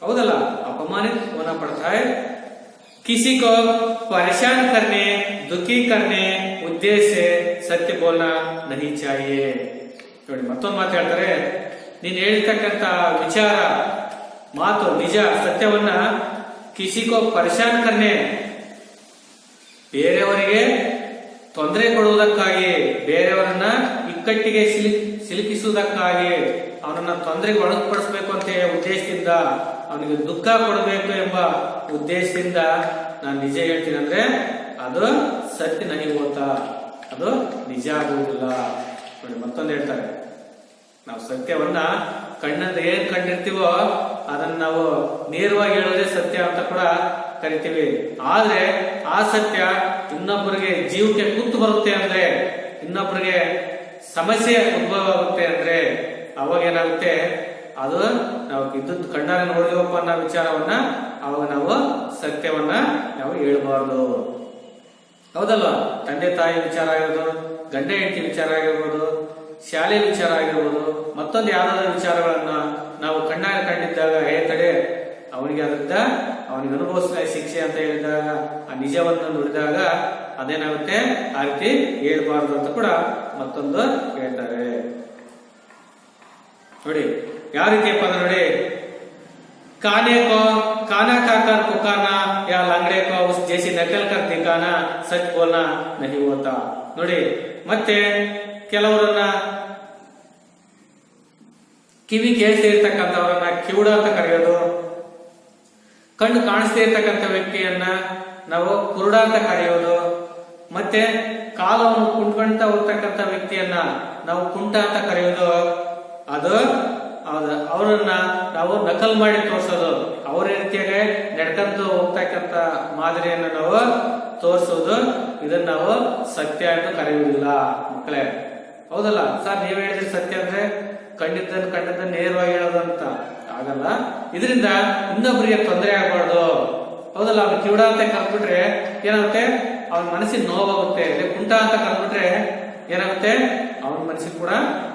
ಹೌದಲ್ಲ? अपमानित होना पड़ता है। किसी को परेशान करने, दुखी करने उद्देश्य से सत्य बोलना नहीं चाहिए। ನೋಡಿ ಮತ್ತೊಂದು ಮಾತು ಹೇಳ್ತಾರೆ, ನೀನು ಹೇಳ್ತಕ್ಕಂತ ವಿಚಾರ ಮಾತು ನಿಜ ಸತ್ಯವನ್ನ ಕಿಸಿಕೋ ಪರೇಶಾನ್ ಕರ್ನೆ, ಬೇರೆಯವರಿಗೆ ತೊಂದರೆ ಕೊಡುವುದಕ್ಕಾಗಿ, ಬೇರೆಯವರನ್ನ ಇಕ್ಕಟ್ಟಿಗೆ ಸಿಲುಕಿಸುವುದಕ್ಕಾಗಿ, ಅವನನ್ನ ತೊಂದರೆಗೆ ಒಳಪಡಿಸಬೇಕು ಅಂತ ಉದ್ದೇಶದಿಂದ, ಅವನಿಗೆ ದುಃಖ ಕೊಡಬೇಕು ಎಂಬ ಉದ್ದೇಶದಿಂದ ನಾನು ನಿಜ ಹೇಳ್ತೀನಿ ಅಂದ್ರೆ ಅದು ಸತ್ಯ ನಹಿ ಹೋತಾ, ಅದು ನಿಜ ಆಗುವುದಿಲ್ಲ. ನೋಡಿ ಮತ್ತೊಂದು ಹೇಳ್ತಾರೆ, ನಾವು ಸತ್ಯವನ್ನ ಕಣ್ಣಂದ ಏನ್ ಕಂಡಿರ್ತೀವೋ ಅದನ್ನ ನಾವು ನೇರವಾಗಿ ಹೇಳೋದೇ ಸತ್ಯ ಅಂತ ಕೂಡ ಕರಿತೀವಿ. ಆದ್ರೆ ಆ ಸತ್ಯ ಇನ್ನೊಬ್ಬರಿಗೆ ಜೀವಕ್ಕೆ ಕುತ್ತು ಬರುತ್ತೆ ಅಂದ್ರೆ, ಇನ್ನೊಬ್ಬರಿಗೆ ಸಮಸ್ಯೆ ಉದ್ಭವ ಆಗುತ್ತೆ ಅಂದ್ರೆ ಅವಾಗ ಏನಾಗುತ್ತೆ, ಅದು ನಾವು ಇದ್ದದ್ದು ಕಣ್ಣಾರೆ ನೋಡಿದವಪ್ಪ ಅನ್ನೋ ವಿಚಾರವನ್ನ ಅವಾಗ ನಾವು ಸತ್ಯವನ್ನ ನಾವು ಹೇಳ್ಬಾರ್ದು, ಹೌದಲ್ವಾ? ತಂದೆ ತಾಯಿ ವಿಚಾರ ಆಗಿರ್ಬೋದು, ಗಂಡ ಹೆಂಡತಿ ವಿಚಾರ ಆಗಿರ್ಬೋದು, ಶಾಲೆ ವಿಚಾರ ಆಗಿರ್ಬೋದು, ಮತ್ತೊಂದು ಯಾವ್ದಾದ್ರು ವಿಚಾರಗಳನ್ನ ನಾವು ಕಣ್ಣಾರೆ ಕಂಡಿದ್ದಾಗ ತಡೆ ಅವನಿಗೆ ಅದರಿಂದ ಅವನಿಗೆ ಅನುಭವಿಸಿದ ಶಿಕ್ಷೆ ಅಂತ ಹೇಳಿದಾಗ ಆ ನಿಜವನ್ನು ನುಡಿದಾಗ ಅದೇನಾಗುತ್ತೆ, ಆ ರೀತಿ ಹೇಳ್ಬಾರ್ದು ಅಂತ ಕೂಡ ಮತ್ತೊಂದು ಹೇಳ್ತಾರೆ ನೋಡಿ. ಯಾವ ರೀತಿಯಪ್ಪ ಅಂದ್ರೆ ನೋಡಿ, काने को काना खाकर पुकारना या लंगड़े को उस जैसी नकल कर दिखाना सच बोलना नहीं होता ನೋಡಿ. ಮತ್ತೆ ಕೆಲವರನ್ನ ಕಿವಿ ಕೇಳಿಸದೇ ಇರ್ತಕ್ಕಂಥವರನ್ನ ಕಿವುಡ ಅಂತ ಕರೆಯೋದು, ಕಣ್ಣು ಕಾಣಿಸದೇ ಇರ್ತಕ್ಕಂಥ ವ್ಯಕ್ತಿಯನ್ನ ನಾವು ಕುರುಡ ಅಂತ ಕರೆಯೋದು, ಮತ್ತೆ ಕಾಲವನ್ನು ಕುಂಟ್ಕೊಂತ ಹೋಗ್ತಕ್ಕಂಥ ವ್ಯಕ್ತಿಯನ್ನ ನಾವು ಕುಂಟ ಅಂತ ಕರೆಯೋದು, ಅದು ಅವರನ್ನ ನಾವು ನಕಲ್ ಮಾಡಿ ತೋರಿಸೋದು, ಅವರ ರೀತಿಯಾಗಿ ನಡ್ಕಂತ ಹೋಗ್ತಕ್ಕಂಥ ಮಾದರಿಯನ್ನು ನಾವು ತೋರಿಸೋದು, ಇದನ್ನ ನಾವು ಸತ್ಯ ಎಂದು ಕರೆಯುವುದಿಲ್ಲ ಮಕ್ಕಳೇ. ಹೌದಲ್ಲ ಸರ್, ನೀವ್ ಹೇಳಿದ್ರೆ ಸತ್ಯ ಅಂದ್ರೆ ಕಂಡಿದ್ದನ್ನು ನೇರವಾಗಿ ಹೇಳೋದು ಅಂತ ಆಗಲ್ಲ. ಇದರಿಂದ ಇನ್ನೊಬ್ಬರಿಗೆ ತೊಂದರೆ ಆಗಬಾರ್ದು. ಹೌದಲ್ಲ, ಅವ್ನು ಕಿವುಡ ಅಂತ ಕರೆದ್ಬಿಟ್ರೆ ಏನಾಗುತ್ತೆ, ಅವನ ಮನಸ್ಸಿಗೆ ನೋವಾಗುತ್ತೆ. ಕುಂಟ ಅಂತ ಕರೆದ್ಬಿಟ್ರೆ ಏನಾಗುತ್ತೆ, ಅವನ ಮನಸ್ಸಿಗೆ ಕೂಡ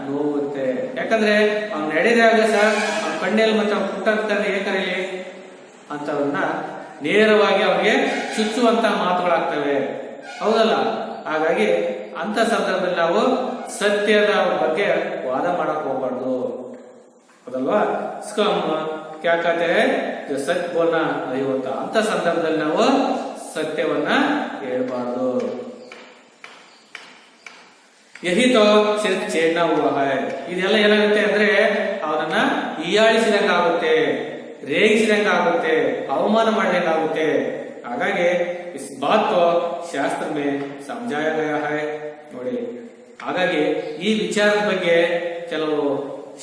ನೋವುತ್ತೆ. ಯಾಕಂದ್ರೆ ಅವ್ನು ನಡೆದಾಗ ಸಹ ಅವ್ನ ಕಣ್ಣಲ್ಲಿ ಮತ್ತೆ ಅವ್ನ ಕುಂಟ ಅಂತ ಏನ್ ಕರೀಲಿ ಅಂತವನ್ನ ನೇರವಾಗಿ ಅವನಿಗೆ ಚುಚ್ಚುವಂತ ಮಾತುಗಳಾಗ್ತವೆ. ಹೌದಲ್ಲ, ಹಾಗಾಗಿ ಅಂತ ಸಂದರ್ಭದಲ್ಲಿ ನಾವು ಸತ್ಯದ ಬಗ್ಗೆ ವಾದ ಮಾಡಕ್ ಹೋಗ್ಬಾರ್ದು. ಹೌದಲ್ವಾ, ಕ್ಯಾ ಕತೆ ಸತ್ಯ ಬೋಲ್ನ नहीं होता. ಅಂತ ಸಂದರ್ಭದಲ್ಲಿ ನಾವು ಸತ್ಯವನ್ನ ಹೇಳ್ಬಾರ್ದು. ಯಹಿ ತೋ ಸಿರ್ಫ್ ಚೇಡ್ನಾ ಹುವಾ ಹೈ. ಇದೆಲ್ಲ ಏನಾಗುತ್ತೆ ಅಂದ್ರೆ ಅವನನ್ನ ಹೀಯಾಳಿಸಿದಂಗಾಗುತ್ತೆ, ರೇಗಿಸಿದಂಗಾಗುತ್ತೆ, ಅವಮಾನ ಮಾಡಿದಂಗಾಗುತ್ತೆ. ಹಾಗಾಗಿ ಇಸ್ ಬಾತ್ ಕೋ ಶಾಸ್ತ್ರ ಮೇ ಸಮಜಾಯ ಗಯಾ ಹೈ ನೋಡಿ. ಹಾಗಾಗಿ ಈ ವಿಚಾರದ ಬಗ್ಗೆ ಕೆಲವು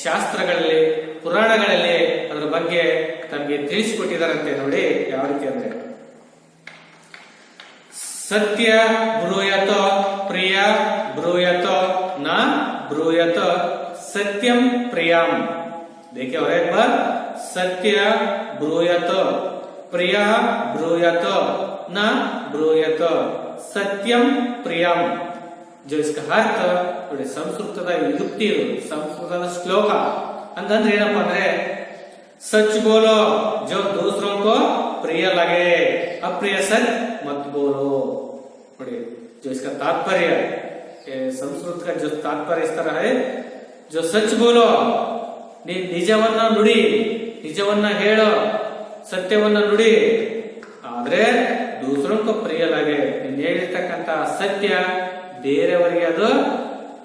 ಶಾಸ್ತ್ರಗಳಲ್ಲಿ, ಪುರಾಣಗಳಲ್ಲಿ ಅದರ ಬಗ್ಗೆ ತಮಗೆ ತಿಳಿಸಿಕೊಟ್ಟಿದ್ದಾರಂತೆ ನೋಡಿ. ಯಾವ ರೀತಿ ಅಂದ್ರೆ, ಸತ್ಯ ಬ್ರೂಯತ ಪ್ರಿಯ ब्रूयत न ब्रूयत सत्यम प्रियम. देखिए और एक बार, सत्य ब्रूयत प्रिय ब्रूयत न ब्रूयत सत्यम प्रियम. जो इसका अर्थ ನೋಡಿ, ಸಂಸ್ಕೃತದ ಯುಕ್ತಿ ಇದು, ಸಂಸ್ಕೃತದ ಶ್ಲೋಕ. ಹಂಗಂದ್ರೆ ಏನಪ್ಪಾ ಅಂದ್ರೆ, सच बोलो जो दूसरों को प्रिय लगे, अप्रिय सच मत बोलो ನೋಡಿ. जो इसका तात्पर्य, संस्कृत का जो तात्पर्य इस तरह है, जो सच बोलो, ನಿಜವನ್ನ ನುಡಿ, ನಿಜವನ್ನ ಹೇಳೋ, ಸತ್ಯವನ್ನ ನುಡಿ. ಆದ್ರೆ ದೂಸರಂಕೋ ಪ್ರಿಯಲಾಗೆ, ನೀನ್ ಹೇಳಿರ್ತಕ್ಕಂತ ಸತ್ಯ ಬೇರೆಯವರಿಗೆ ಅದು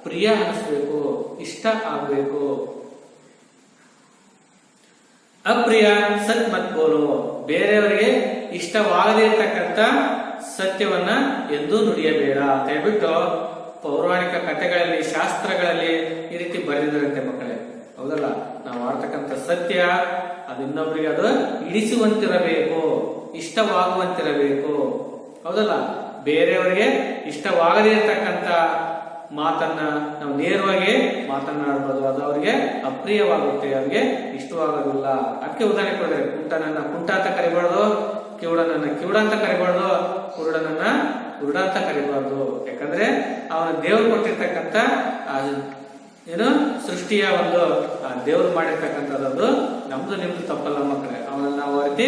ಪ್ರಿಯ ಅನಿಸ್ಬೇಕು, ಇಷ್ಟ ಆಗ್ಬೇಕು. ಅಪ್ರಿಯ ಸತ್ ಮತ್ ಬೋಲು, ಬೇರೆಯವರಿಗೆ ಇಷ್ಟವಾಗದೇ ಇರ್ತಕ್ಕಂಥ ಸತ್ಯವನ್ನ ಎಂದೂ ನುಡಿಯಬೇಡ ಅಂತ ಹೇಳ್ಬಿಟ್ಟು ಪೌರಾಣಿಕ ಕಥೆಗಳಲ್ಲಿ, ಶಾಸ್ತ್ರಗಳಲ್ಲಿ ಈ ರೀತಿ ಬರೆದಿದ್ದಾರಂತೆ ಮಕ್ಕಳೇ. ಹೌದಲ್ಲ, ನಾವು ಆಡ್ತಕ್ಕಂಥ ಸತ್ಯ ಅದು ಇನ್ನೊಬ್ಬರಿಗೆ ಅದು ಇಡಿಸುವಂತಿರಬೇಕು, ಇಷ್ಟವಾಗುವಂತಿರಬೇಕು. ಹೌದಲ್ಲ, ಬೇರೆಯವರಿಗೆ ಇಷ್ಟವಾಗದೇ ಇರ್ತಕ್ಕಂಥ ಮಾತನ್ನ ನಾವು ನೇರವಾಗಿ ಮಾತನಾಡಬಹುದು, ಅದು ಅವರಿಗೆ ಅಪ್ರಿಯವಾಗುತ್ತೆ, ಅವ್ರಿಗೆ ಇಷ್ಟವಾಗೋದಿಲ್ಲ. ಅದಕ್ಕೆ ಉದಾಹರಣೆ ಕೊಡಿದ್ರೆ, ಕುಂಟನನ್ನ ಕುಂಟ ಅಂತ ಕರಿಬಾರ್ದು, ಕಿವುಡನನ್ನ ಕಿವುಡ ಅಂತ ಕರಿಬಾರ್ದು, ಕುರುಡನನ್ನ ಕುರುಡ ಅಂತ ಕರಿಬಾರ್ದು. ಯಾಕಂದ್ರೆ ಅವನ ದೇವರು ಕೊಟ್ಟಿರ್ತಕ್ಕಂಥ ಏನು ಸೃಷ್ಟಿಯ ಒಂದು ದೇವ್ರು ಮಾಡಿರ್ತಕ್ಕಂಥದ್ದು ನಮ್ದು ನಿಮ್ದು ತಪ್ಪಲ್ಲ ಮಕ್ಕಳೇ. ಅವನನ್ನ ನಾವು ರೀತಿ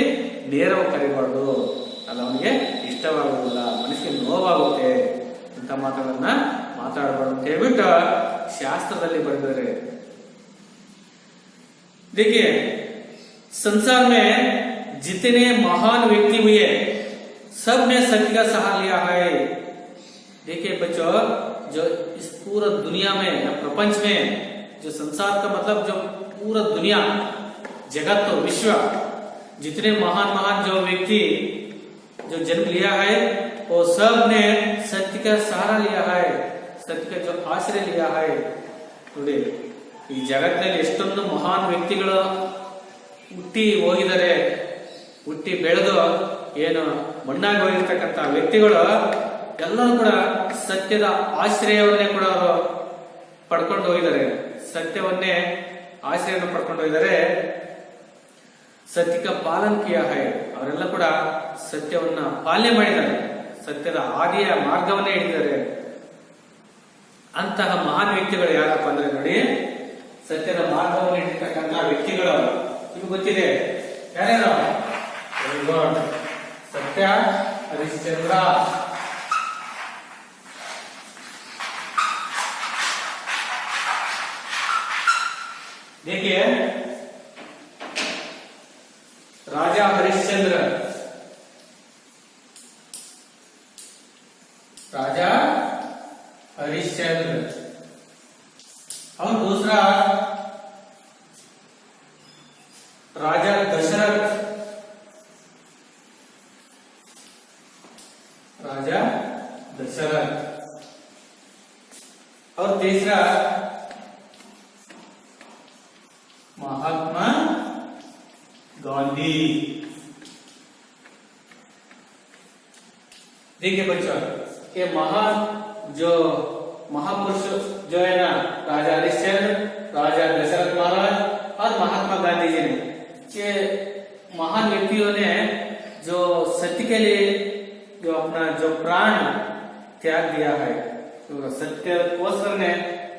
ನೇರವಾಗಿ ಕರಿಬಾರ್ದು, ಅದು ಅವನಿಗೆ ಇಷ್ಟವಾಗುವುದಿಲ್ಲ, ಮನಸ್ಸಿಗೆ ನೋವಾಗುತ್ತೆ, ಇಂಥ ಮಾತುಗಳನ್ನ ಮಾತಾಡಬಾರ್ದು ಅಂತ ಹೇಳ್ಬಿಟ್ಟು ಶಾಸ್ತ್ರದಲ್ಲಿ ಬರೆದಿದ್ದಾರೆ. देखिए, संसार में जितने महान व्यक्ति हुए सबने सत्य का सहारा लिया है. देखिए बच्चों, जो इस पूरा दुनिया में या प्रपंच में, जो संसार का मतलब जो पूरा दुनिया, जगत तो विश्व, जितने महान महान जो व्यक्ति जो जन्म लिया है वो सब ने सत्य का सहारा लिया है, सत्य का जो आश्रय लिया है. ನೋಡಿ, ಈ ಜಗತ್ತಿನಲ್ಲಿ ಎಷ್ಟೊಂದು ಮಹಾನ್ ವ್ಯಕ್ತಿಗಳು ಹುಟ್ಟಿ ಹೋಗಿದ್ದಾರೆ, ಹುಟ್ಟಿ ಬೆಳೆದು ಏನು ಮಣ್ಣಾಗಿ ಹೋಗಿರ್ತಕ್ಕಂಥ ವ್ಯಕ್ತಿಗಳು ಎಲ್ಲರೂ ಕೂಡ ಸತ್ಯದ ಆಶ್ರಯವನ್ನೇ ಕೂಡ ಅವರು ಪಡ್ಕೊಂಡು ಹೋಗಿದ್ದಾರೆ, ಸತ್ಯವನ್ನೇ ಆಶ್ರಯವನ್ನು ಪಡ್ಕೊಂಡು ಹೋಗಿದ್ದಾರೆ. ಸತ್ಯಕ ಪಾಲನ್ ಕಿಯಾ ಹೈ, ಅವರೆಲ್ಲ ಕೂಡ ಸತ್ಯವನ್ನ ಪಾಲನೆ ಮಾಡಿದ್ದಾರೆ, ಸತ್ಯದ ಹಾದಿಯ ಮಾರ್ಗವನ್ನೇ ಹಿಡಿದಿದ್ದಾರೆ. ಅಂತಹ ಮಹಾನ್ ವ್ಯಕ್ತಿಗಳು ಯಾರಪ್ಪ ಅಂದ್ರೆ ನೋಡಿ, ಸತ್ಯದ ಮಾರ್ಗವನ್ನು ಹಿಡಿತಕ್ಕಂತಹ ವ್ಯಕ್ತಿಗಳು, ಇದು ಗೊತ್ತಿದೆ ಯಾರ್ಯಾರು? वर्ड सत्य हरिश्चंद्र। देखिए राजा हरिश्चंद्र, राजा हरिश्चंद्र। और दूसरा राजा दशरथ, राजा दशरथ। और तीसरा महात्मा गांधी। देखिए बच्चों, ये महान जो महापुरुष जो है ना, राजा हरिश्चंद्र, राजा दशरथ महाराज और महात्मा गांधी जी ने, ये महान व्यक्तियों ने जो सत्य के लिए जो अपना जो प्राण त्याग दिया है, तो ಸತ್ಯಕ್ಕೋಸ್ಕರನೇ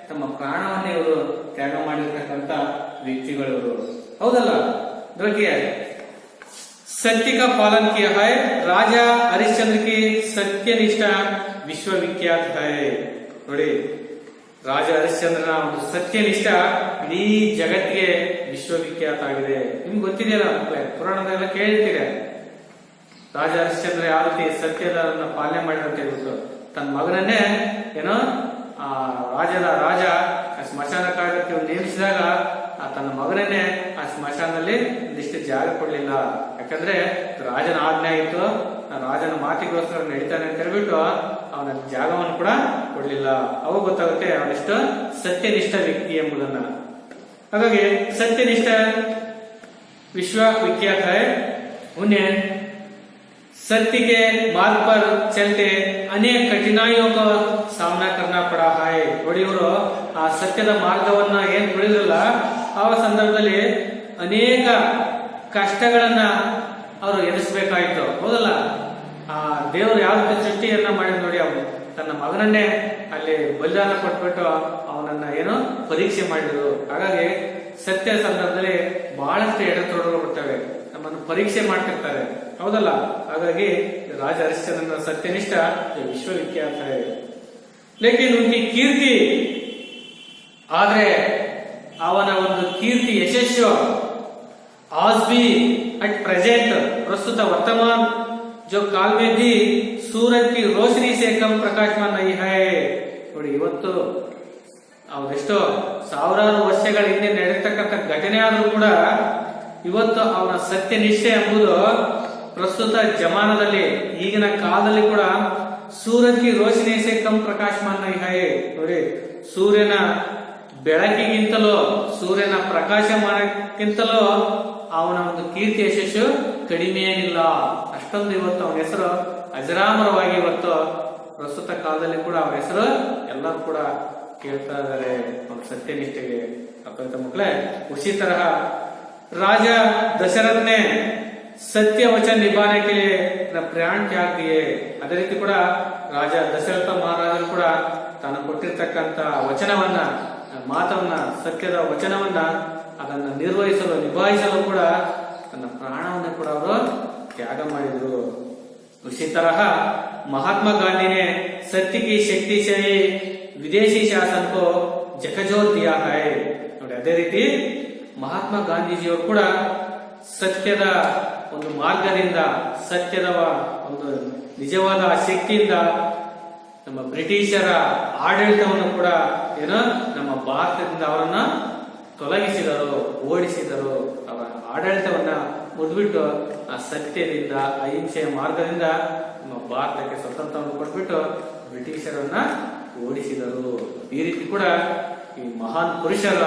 ತಮ್ಮ ಪ್ರಾಣವನ್ನೇ ಇವರು ತ್ಯಾಗ ಮಾಡಿರ್ತಕ್ಕಂಥ ವ್ಯಕ್ತಿಗಳು ಇವರು, ಹೌದಲ್ಲ? देखिए सत्य का पालन किया है। राजा हरिश्चंद्र की सत्यनिष्ठा विश्वविख्यात है। ನೋಡಿ, ರಾಜ ಹರಿಶ್ಚಂದ್ರನ ಒಂದು ಸತ್ಯನಿಷ್ಠ ಇಡೀ ಜಗತ್ತಿಗೆ ವಿಶ್ವವಿಖ್ಯಾತ ಆಗಿದೆ. ನಿಮ್ಗೆ ಗೊತ್ತಿದೆಯಲ್ಲ ಮಕ್ಕಳೇ, ಪುರಾಣದೆಲ್ಲ ಕೇಳಿರ್ತೀರ. ರಾಜ ಹರಿಶ್ಚಂದ್ರ ಯಾವ ರೀತಿ ಸತ್ಯದ ಪಾಲನೆ ಮಾಡಿದಂತ ಹೇಳ್ಬಿಟ್ಟು ತನ್ನ ಮಗನನ್ನೇ ಏನೋ ಆ ರಾಜ ಸ್ಮಶಾನ ಕಾಯಕ್ಕೆ ನೇಮಿಸಿದಾಗ ತನ್ನ ಮಗನನ್ನೇ ಆ ಸ್ಮಶಾನದಲ್ಲಿ ಒಂದಿಷ್ಟು ಜಾಗ ಕೊಡ್ಲಿಲ್ಲ. ಯಾಕಂದ್ರೆ ರಾಜನ ಆಜ್ಞೆ ಇತ್ತು, ರಾಜನ ಮಾತಿಗೋಸ್ಕರ ನಡೀತಾನೆ ಅಂತ ಹೇಳ್ಬಿಟ್ಟು ಅವನ ಜಾಗವನ್ನು ಕೂಡ ಕೊಡ್ಲಿಲ್ಲ. ಅವಾಗ ಗೊತ್ತಾಗುತ್ತೆ ಅವನಿಷ್ಟು ಸತ್ಯನಿಷ್ಠ ವ್ಯಕ್ತಿ ಎಂಬುದನ್ನ. ಹಾಗಾಗಿ सत्यनिष्ठ विश्व विख्यात है। उन्हें सत्य के मार्ग पर चलते अनेक कठिनाइयों का सामना करना पड़ा है। ನೋಡಿ, ಇವರು ಆ ಸತ್ಯದ ಮಾರ್ಗವನ್ನ ಏನ್ ತುಳಿದ್ರಲ್ಲ, ಆ ಸಂದರ್ಭದಲ್ಲಿ ಅನೇಕ ಕಷ್ಟಗಳನ್ನ ಅವರು ಎದುರಿಸಬೇಕಾಯಿತು, ಹೌದಲ್ಲ? ಆ ದೇವರು ಯಾವ ರೀತಿ ಸೃಷ್ಟಿಯನ್ನ ಮಾಡಿದ್ ನೋಡಿ, ಅವನು ತನ್ನ ಮಗನನ್ನೇ ಅಲ್ಲಿ ಬಲಿದಾನ ಕೊಟ್ಬಿಟ್ಟು ಅವನನ್ನ ಏನೋ ಪರೀಕ್ಷೆ ಮಾಡಿದ್ರು. ಹಾಗಾಗಿ ಸತ್ಯ ಸಂದರ್ಭದಲ್ಲಿ ಬಹಳಷ್ಟು ಎಡತೊಡಗಳು ಬರ್ತವೆ, ನಮ್ಮನ್ನು ಪರೀಕ್ಷೆ ಮಾಡ್ತಿರ್ತಾರೆ, ಹೌದಲ್ಲ? ಹಾಗಾಗಿ ರಾಜ हरिश्चंद्र सत्यनिष्ठ विश्वविख्यात है। लेकिन उनकी कीर्ति, आदरे ಅವನ ಒಂದು ಕೀರ್ತಿ ಯಶಸ್ಸು आज भी एट प्रेजेंट प्रस्तुत वर्तमान जो काल में भी सूरज की रोशनी से कम प्रकाशमान नहीं है। ನೋಡಿ, ಇವತ್ತು ಅವರೆಷ್ಟೋ ಸಾವಿರಾರು ವರ್ಷಗಳ ಹಿಂದೆ ನಡೆಯತಕ್ಕಂಥ ಘಟನೆ ಆದ್ರೂ ಕೂಡ ಇವತ್ತು ಅವನ ಸತ್ಯನಿಷ್ಠೆ ಎಂಬುದು ಪ್ರಸ್ತುತ ಜಮಾನದಲ್ಲಿ, ಈಗಿನ ಕಾಲದಲ್ಲಿ ಕೂಡ ಸೂರಜ್ ಕಿ ರೋಶನಿ ಸೆ ಕಮ್ ಪ್ರಕಾಶಮಾನ್ ನಹೀ ಹೈ। ನೋಡಿ, ಸೂರ್ಯನ ಬೆಳಕಿಗಿಂತಲೂ ಸೂರ್ಯನ ಪ್ರಕಾಶಮಾನಕ್ಕಿಂತಲೂ ಅವನ ಒಂದು ಕೀರ್ತಿ ಯಶಸ್ಸು ಕಡಿಮೆ ಏನಿಲ್ಲ. ಅಷ್ಟೊಂದು ಇವತ್ತು ಅವನ ಹೆಸರು ಅಜರಾಮರವಾಗಿ ಇವತ್ತು ಪ್ರಸ್ತುತ ಕಾಲದಲ್ಲಿ ಕೂಡ ಅವನ ಹೆಸರು ಎಲ್ಲರೂ ಕೂಡ ಕೇಳ್ತಾ ಇದ್ದಾರೆ ಅವನ ಸತ್ಯನಿಷ್ಠೆಗೆ. ಅರ್ಥ ಮಕ್ಕಳೇ, उसी तरह राजा दशरथ ने सत्य वचन निभाने के लिए अपना प्राण त्याग दिए। ಅದೇ ರೀತಿ ಕೂಡ ರಾಜ ದಶರಥ ಮಹಾರಾಜರು ಕೂಡ ತಾನು ಕೊಟ್ಟಿರ್ತಕ್ಕಂಥ ವಚನವನ್ನ, ಮಾತವನ್ನ, ಸತ್ಯದ ವಚನವನ್ನ ಅದನ್ನ ನಿರ್ವಹಿಸಲು, ನಿಭಾಯಿಸಲು ಕೂಡ ತನ್ನ ಪ್ರಾಣವನ್ನು ಕೂಡ ಅವರು ತ್ಯಾಗ ಮಾಡಿದ್ರು। उसी तरह महात्मा गांधी ने सत्य की शक्ति से ही विदेशी शासन को झकझोर दिया है। ನೋಡಿ, ಅದೇ ರೀತಿ ಮಹಾತ್ಮ ಗಾಂಧೀಜಿಯವರು ಕೂಡ ಸತ್ಯದ ಒಂದು ಮಾರ್ಗದಿಂದ, ಸತ್ಯದ ಒಂದು ನಿಜವಾದ ಶಕ್ತಿಯಿಂದ ನಮ್ಮ ಬ್ರಿಟಿಷರ ಆಡಳಿತವನ್ನು ಕೂಡ ಏನೋ ನಮ್ಮ ಭಾರತದಿಂದ ಅವರನ್ನ ತೊಲಗಿಸಿದರು, ಓಡಿಸಿದರು. ಅವರ ಆಡಳಿತವನ್ನ ಮುದ್ಬಿಟ್ಟು ಆ ಸತ್ಯದಿಂದ, ಅಹಿಂಸೆಯ ಮಾರ್ಗದಿಂದ ನಮ್ಮ ಭಾರತಕ್ಕೆ ಸ್ವತಂತ್ರವನ್ನು ಕೊಟ್ಬಿಟ್ಟು ಬ್ರಿಟಿಷರನ್ನ ಓಡಿಸಿದರು. ಈ ರೀತಿ ಕೂಡ ಈ ಮಹಾನ್ ಪುರುಷರ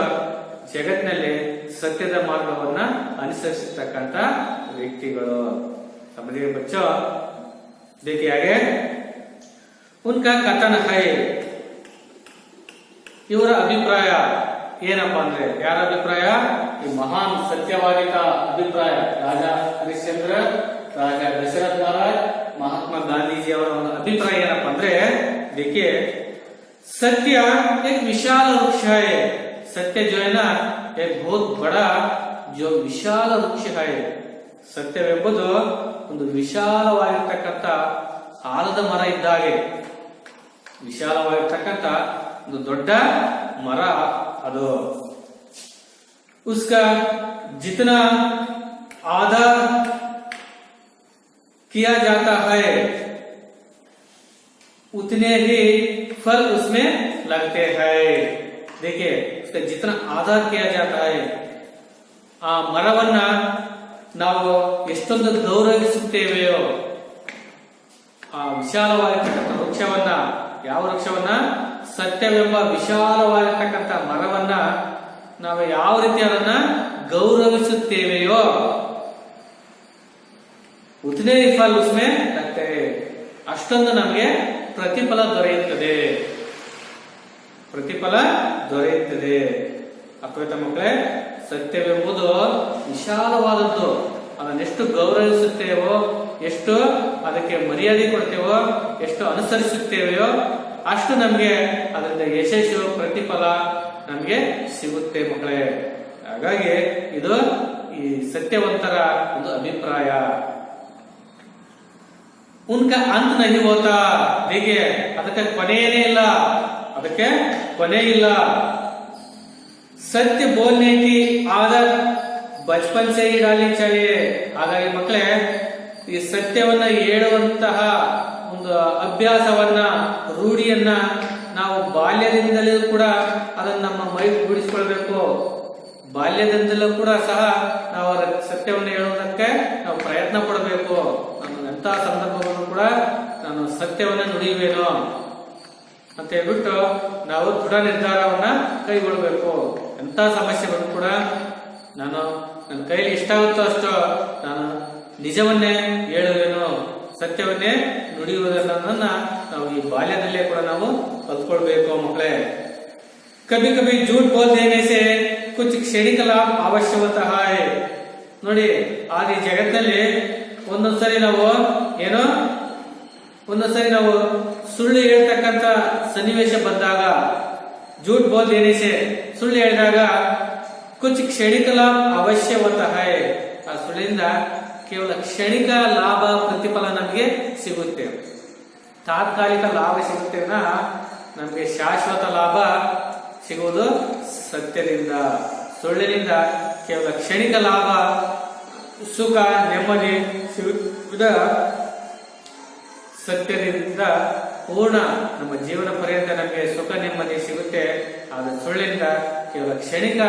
ಜಗತ್ತಿನಲ್ಲಿ ಸತ್ಯದ ಮಾರ್ಗವನ್ನ ಅನುಸರಿಸತಕ್ಕಂತ ವ್ಯಕ್ತಿಗಳು. समझिए बच्चों, देखिए आगे उनका कथन है। ಇವರ ಅಭಿಪ್ರಾಯ ಏನಪ್ಪಾ ಅಂದ್ರೆ, ಯಾರ ಅಭಿಪ್ರಾಯ? ಈ ಮಹಾನ್ ಸತ್ಯವಾದಿತ ಅಭಿಪ್ರಾಯ ರಾಜ ಹರಿಶ್ಚಂದ್ರ, ರಾಜ दशरथ महाराज, महात्मा गांधीजी ಅವರ ಒಂದು ಅಭಿಪ್ರಾಯ ಏನಪ್ಪಾ ಅಂದ್ರೆ, देखिए सत्य एक विशाल वृक्ष है। सत्य जो है ना एक बहुत बड़ा जो विशाल वृक्ष है। ಸತ್ಯವೆಂಬುದು ಒಂದು ವಿಶಾಲವಾಗಿರ್ತಕ್ಕಂಥ ಆಲದ ಮರ ಇದ್ದಾಗೆ, ವಿಶಾಲವಾಗಿರ್ತಕ್ಕಂಥ ಒಂದು ದೊಡ್ಡ ಮರ ಅದು. उसका जितना आदर किया जाता है उतने ही फल उसमें लगते हैं. देखिए, उसका जितना आदर किया जाता है, ಆ ಮರವನ್ನ ನಾವು ಎಷ್ಟೊಂದು ಗೌರವಿಸುತ್ತೇವೆಯೋ, ಆ ವಿಶಾಲವಾಗಿರ್ತಕ್ಕಂಥ ವೃಕ್ಷವನ್ನ, ಯಾವ ವೃಕ್ಷವನ್ನ, ಸತ್ಯವೆಂಬ ವಿಶಾಲವಾಗಿರ್ತಕ್ಕಂಥ ಮರವನ್ನ ನಾವು ಯಾವ ರೀತಿ ಅದನ್ನ ಗೌರವಿಸುತ್ತೇವೆಯೋ ಉತನೇ ಫಲ ಉಸ್ಮೆ ಲಗ್ತೆ ಹೈ, ಅಷ್ಟೊಂದು ನಮಗೆ ಪ್ರತಿಫಲ ದೊರೆಯುತ್ತದೆ, ಪ್ರತಿಫಲ ದೊರೆಯುತ್ತದೆ. ಅರ್ಥವಾಯ್ತಾ ಮಕ್ಕಳೇ? ಸತ್ಯವೆಂಬುದು ವಿಶಾಲವಾದದ್ದು. ಅದನ್ನೆಷ್ಟು ಗೌರವಿಸುತ್ತೇವೋ, ಎಷ್ಟು ಅದಕ್ಕೆ ಮರ್ಯಾದೆ ಕೊಡ್ತೇವೋ, ಎಷ್ಟು ಅನುಸರಿಸುತ್ತೇವೆಯೋ ಅಷ್ಟು ನಮ್ಗೆ ಅದರಿಂದ ಯಶಸ್ಸು, ಪ್ರತಿಫಲ ನಮ್ಗೆ ಸಿಗುತ್ತೆ ಮಕ್ಕಳೇ. ಹಾಗಾಗಿ ಇದು ಈ ಸತ್ಯವಂತರ ಒಂದು ಅಭಿಪ್ರಾಯ. ಉನ್ಕ ಅಂತ್ ನಹಿ ಹೋತಾ, ಹೇಗೆ ಅದಕ್ಕೆ ಕೊನೆಯೇ ಇಲ್ಲ, ಅದಕ್ಕೆ ಕೊನೆ ಇಲ್ಲ. ಸತ್ಯ ಬೋಲ್ನೆ ಕಿ ಆದತ್ ಬಚ್ಪನ್ ಸೇ ಹಿ ಡಾಲ್ನಿ ಚಾಹಿಯೆ. ಹಾಗಾಗಿ ಮಕ್ಕಳೇ, ಈ ಸತ್ಯವನ್ನ ಹೇಳುವಂತಹ ಒಂದು ಅಭ್ಯಾಸವನ್ನ, ರೂಢಿಯನ್ನ ನಾವು ಬಾಲ್ಯದಿಂದಲೂ ಕೂಡ ಅದನ್ನ ನಮ್ಮ ಮೈ ರೂಢಿಸಿಕೊಳ್ಬೇಕು. ಬಾಲ್ಯದಿಂದಲೂ ಕೂಡ ಸಹ ನಾವು ಸತ್ಯವನ್ನು ಹೇಳುವುದಕ್ಕೆ ನಾವು ಪ್ರಯತ್ನ ಪಡಬೇಕು. ನಾನು ಎಂತಹ ಸಂದರ್ಭದಲ್ಲೂ ಕೂಡ ನಾನು ಸತ್ಯವನ್ನ ನುಡಿಯುವೇನು ಅಂತ ಹೇಳ್ಬಿಟ್ಟು ನಾವು ದೃಢ ನಿರ್ಧಾರವನ್ನ ಕೈಗೊಳ್ಳಬೇಕು. ಎಂತ ಸಮಸ್ಯೆ ಬಂದು ಕೂಡ ನಾನು ನನ್ನ ಕೈಲಿ ಎಷ್ಟಾಗುತ್ತೋ ಅಷ್ಟು ನಾನು ನಿಜವನ್ನೇ ಹೇಳುವೇನು, ಸತ್ಯವನ್ನೇ ನುಡಿಯುವುದನ್ನ ನಾವು ಈ ಬಾಲ್ಯದಲ್ಲೇ ಕೂಡ ನಾವು ಕಲ್ತ್ಕೊಳ್ಬೇಕು ಮಕ್ಕಳೇ. ಕಭಿ ಕಭಿ ಜೂಟ್ ಬೋಲ್ ದೇನೆ ಸೆ ಕುಚ್ ಕ್ಷಣಿಕ ಲಾಭ ಅವಶ್ಯವತಃ ಹೈ. ನೋಡಿ, ಆಗ ಈ ಜಗತ್ತಿನಲ್ಲಿ ಒಂದೊಂದ್ಸರಿ ನಾವು ಸುಳ್ಳು ಹೇಳ್ತಕ್ಕಂಥ ಸನ್ನಿವೇಶ ಬಂದಾಗ, ಜೂಟ್ ಬೋಲ್ ದೇನೆ ಸೆ, ಸುಳ್ಳು ಹೇಳಿದಾಗ ಕುಚ್ ಕ್ಷಣಿಕ ಲಾಭ ಅವಶ್ಯವತಃ ಹೈ, ಆ ಸುಳ್ಳಿಂದ ಕೇವಲ ಕ್ಷಣಿಕ ಲಾಭ, ಪ್ರತಿಫಲ ನಮಗೆ ಸಿಗುತ್ತೆ, ತಾತ್ಕಾಲಿಕ ಲಾಭ ಸಿಗುತ್ತೆ. ನಮಗೆ ಶಾಶ್ವತ ಲಾಭ ಸಿಗುವುದು ಸತ್ಯದಿಂದ. ಸುಳ್ಳಿನಿಂದ ಕೇವಲ ಕ್ಷಣಿಕ ಲಾಭ, ಸುಖ, ನೆಮ್ಮದಿ ಸಿಗುವುದ ಸತ್ಯದಿಂದ ಪೂರ್ಣ ನಮ್ಮ ಜೀವನ ಪರ್ಯಂತ ನಮಗೆ ಸುಖ ನೆಮ್ಮದಿ ಸಿಗುತ್ತೆ. ಆದ್ರೆ ಸುಳ್ಳಿಂದ ಕೇವಲ ಕ್ಷಣಿಕ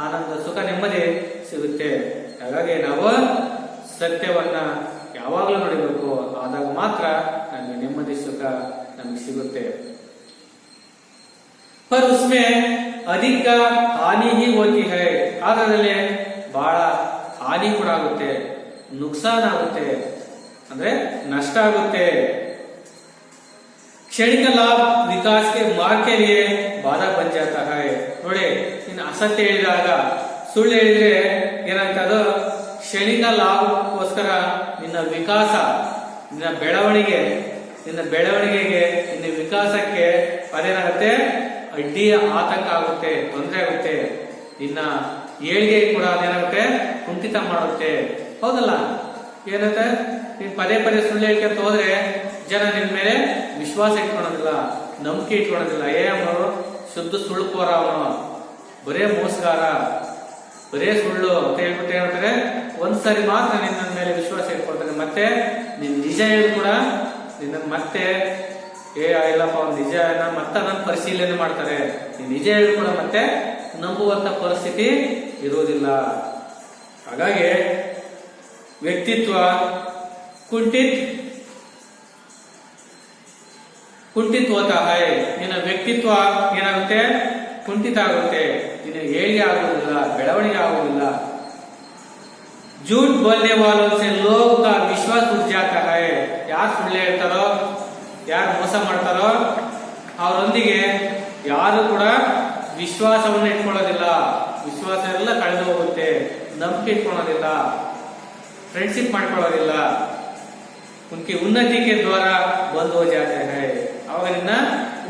ಆನಂದ, ಸುಖ, ನೆಮ್ಮದಿ ಸಿಗುತ್ತೆ. ಹಾಗಾಗಿ ನಾವು ಸತ್ಯವನ್ನ ಯಾವಾಗಲೂ ನೋಡಬೇಕು. ಆದಾಗ ಮಾತ್ರ ನಮಗೆ ನೆಮ್ಮದಿ, ಸುಖ ನಮಗೆ ಸಿಗುತ್ತೆ. पर उसमें अधिक हानि ही होती है. ಅದರಲ್ಲಿ ಬಹಳ ಹಾನಿ ಕೂಡ ಆಗುತ್ತೆ, ನುಕ್ಸಾನ್ ಆಗುತ್ತೆ, ಅಂದ್ರೆ ನಷ್ಟ ಆಗುತ್ತೆ. ಕ್ಷಣಿಕ ಲಾಭ ವಿಕಾಸ ಕೆ ಮಾರ್ಗ ಕೆ ಲಿಯೆ ಬಾಧಾ ಬನ್ ಜಾತಾ ಹೈ. ನೋಡಿ, ಇನ್ನು ಅಸತ್ಯ ಹೇಳಿದಾಗ, ಸುಳ್ಳು ಹೇಳಿದ್ರೆ ಏನಾಗ್ತದೆ, ಅದು ಕ್ಷಣಿಕ ಲಾಭಕ್ಕೋಸ್ಕರ ನಿನ್ನ ವಿಕಾಸ, ನಿನ್ನ ಬೆಳವಣಿಗೆಗೆ, ನಿನ್ನ ವಿಕಾಸಕ್ಕೆ ಅದೇನಾಗುತ್ತೆ, ಅಡ್ಡಿಯ ಆತಂಕ ಆಗುತ್ತೆ, ತೊಂದರೆ ಆಗುತ್ತೆ. ನಿನ್ನ ಏಳಿಗೆ ಕೂಡ ಅದೇನಾಗುತ್ತೆ, ಕುಂಠಿತ ಮಾಡುತ್ತೆ. ಹೌದಲ್ಲ? ಏನಂತೆ, ನೀನ್ ಪದೇ ಪದೇ ಸುಳ್ಳು ಹೇಳ್ಕೊಂತ ಹೋದ್ರೆ ಜನ ನಿನ್ ಮೇಲೆ ವಿಶ್ವಾಸ ಇಟ್ಕೊಳೋದಿಲ್ಲ, ನಂಬಿಕೆ ಇಟ್ಕೊಳೋದಿಲ್ಲ. ಅವನು ಶುದ್ಧ ಸುಳ್ಳುಕೋರ, ಅವನು ಬರೇ ಮೋಸಗಾರ, ಬರೇ ಸುಳ್ಳು ಅಂತ ಹೇಳ್ಬಿಟ್ಟು ಹೇಳ್ತಾರೆ. ಒಂದ್ಸರಿ ಮಾತ್ರ ನಿನ್ನ ಮೇಲೆ ವಿಶ್ವಾಸ ಇಟ್ಕೊಳ್ತಾರೆ, ಮತ್ತೆ ನಿನ್ ನಿಜ ಹೇಳಿ ಕೂಡ ನಿನ್ನ ಮತ್ತೆ ಇಲ್ಲಪ್ಪ ಅವ್ನು ನಿಜ ಮತ್ತೆ ನನ್ನ ಪರಿಶೀಲನೆ ಮಾಡ್ತಾರೆ. ನೀನ್ ನಿಜ ಹೇಳಿ ಕೂಡ ಮತ್ತೆ ನಂಬುವಂತ ಪರಿಸ್ಥಿತಿ ಇರುವುದಿಲ್ಲ. ಹಾಗಾಗಿ ವ್ಯಕ್ತಿತ್ವ ಕುಂಠಿತ ಹೋತಾ ಹೈ. ನಿನ್ನ ವ್ಯಕ್ತಿತ್ವ ಏನಾಗುತ್ತೆ, ಕುಂಠಿತ ಆಗುತ್ತೆ, ನಿನ್ನ ಏಳಿಗೆ ಆಗುವುದಿಲ್ಲ, ಬೆಳವಣಿಗೆ ಆಗುವುದಿಲ್ಲ. झूठ बोलने वालों से लोग का विश्वास उठ जाता है. ಯಾರು ಸುಳ್ಳು ಹೇಳ್ತಾರೋ, ಯಾರು ಮೋಸ ಮಾಡ್ತಾರೋ ಅವರೊಂದಿಗೆ ಯಾರು ಕೂಡ ವಿಶ್ವಾಸವನ್ನು ಇಟ್ಕೊಳ್ಳೋದಿಲ್ಲ. ವಿಶ್ವಾಸ ಎಲ್ಲ ಕಳೆದು ಹೋಗುತ್ತೆ, ನಂಬಿಕೆ ಇಟ್ಕೊಳ್ಳೋದಿಲ್ಲ, ಫ್ರೆಂಡ್ಶಿಪ್ ಮಾಡ್ಕೊಳ್ಳೋದಿಲ್ಲ. ಉನ್ಕಿ ಉನ್ನತಿ ಕೆ ದ್ವಾರ ಬಂದ್ ಹೋ ಜಾತೆ ಹೈ. ಅವಾಗ ನಿನ್ನ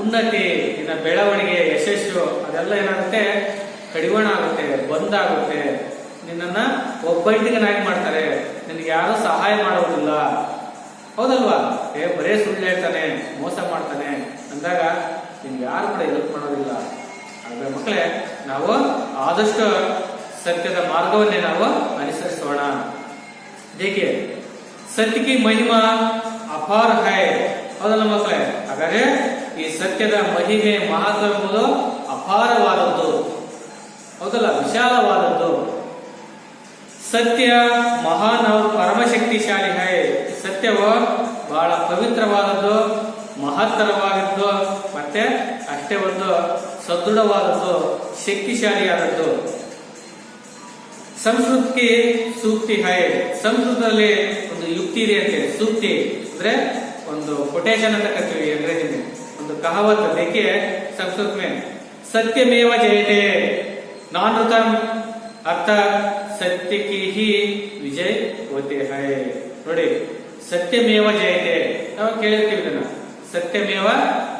ಉನ್ನತಿ, ನಿನ್ನ ಬೆಳವಣಿಗೆ, ಯಶಸ್ಸು ಅದೆಲ್ಲ ಏನಾಗುತ್ತೆ, ಕಡಿವಾಣ ಆಗುತ್ತೆ, ಬಂದಾಗುತ್ತೆ. ನಿನ್ನನ್ನ ಒಬ್ಬಂಟಿಗನಾಗಿ ಮಾಡ್ತಾರೆ, ನಿನಗೆ ಯಾರು ಸಹಾಯ ಮಾಡೋದಿಲ್ಲ. ಹೌದಲ್ವಾ? ಬರೇ ಸುಳ್ಳು ಹೇಳ್ತಾನೆ, ಮೋಸ ಮಾಡ್ತಾನೆ ಅಂದಾಗ ನಿಮ್ಗೆ ಯಾರು ಕೂಡ ಹೆಲ್ಪ್ ಮಾಡೋದಿಲ್ಲ. ಹಾಗೆ ಮಕ್ಕಳೇ, ನಾವು ಆದಷ್ಟು ಸತ್ಯದ ಮಾರ್ಗವನ್ನೇ ನಾವು ಅನುಸರಿಸೋಣ. देखिए सत्य की महिमा अपार है. ಹೌದಲ್ಲ ಮಕ್ಕಳೇ? ಹಾಗಾದ್ರೆ ಈ ಸತ್ಯದ ಮಹಿಮೆ ಮಹತ್ವ ಎಂಬುದು ಅಪಾರವಾದದ್ದು, ಹೌದಲ್ಲ, ವಿಶಾಲವಾದದ್ದು. ಸತ್ಯ ಮಹಾನ್ और ಪರಮ ಶಕ್ತಿಶಾಲಿ है. ಸತ್ಯವು ಬಹಳ ಪವಿತ್ರವಾದದ್ದು, ಮಹತ್ತರವಾದದ್ದು, ಮತ್ತೆ ಅಷ್ಟೇ ಒಂದು ಸದೃಢವಾದದ್ದು, ಶಕ್ತಿಶಾಲಿಯಾದದ್ದು. ಸಂಸ್ಕೃತಕ್ಕೆ ಸೂಕ್ತಿ ಹೈ. ಸಂಸ್ಕೃತದಲ್ಲಿ ಒಂದು ಯುಕ್ತಿ ಇದೆ ಅಂತೆ. ಸೂಕ್ತಿ ಅಂದ್ರೆ ಒಂದು ಕೊಟೇಶನ್ ಅಂತ ಕರಿತೀವಿ ಅಂಗ್ರೇಜಿ, ಒಂದು ಕಹಾವತ್. देखिए संस्कृत में सत्यमेव जयते नानृतम अर्थात सत्य की ही विजय होते हैं. ನೋಡಿ, ಸತ್ಯಮೇವ ಜಯತೆ ನಾವು ಕೇಳಿರ್ತೀವಿ ಇದನ್ನ. ಸತ್ಯಮೇವ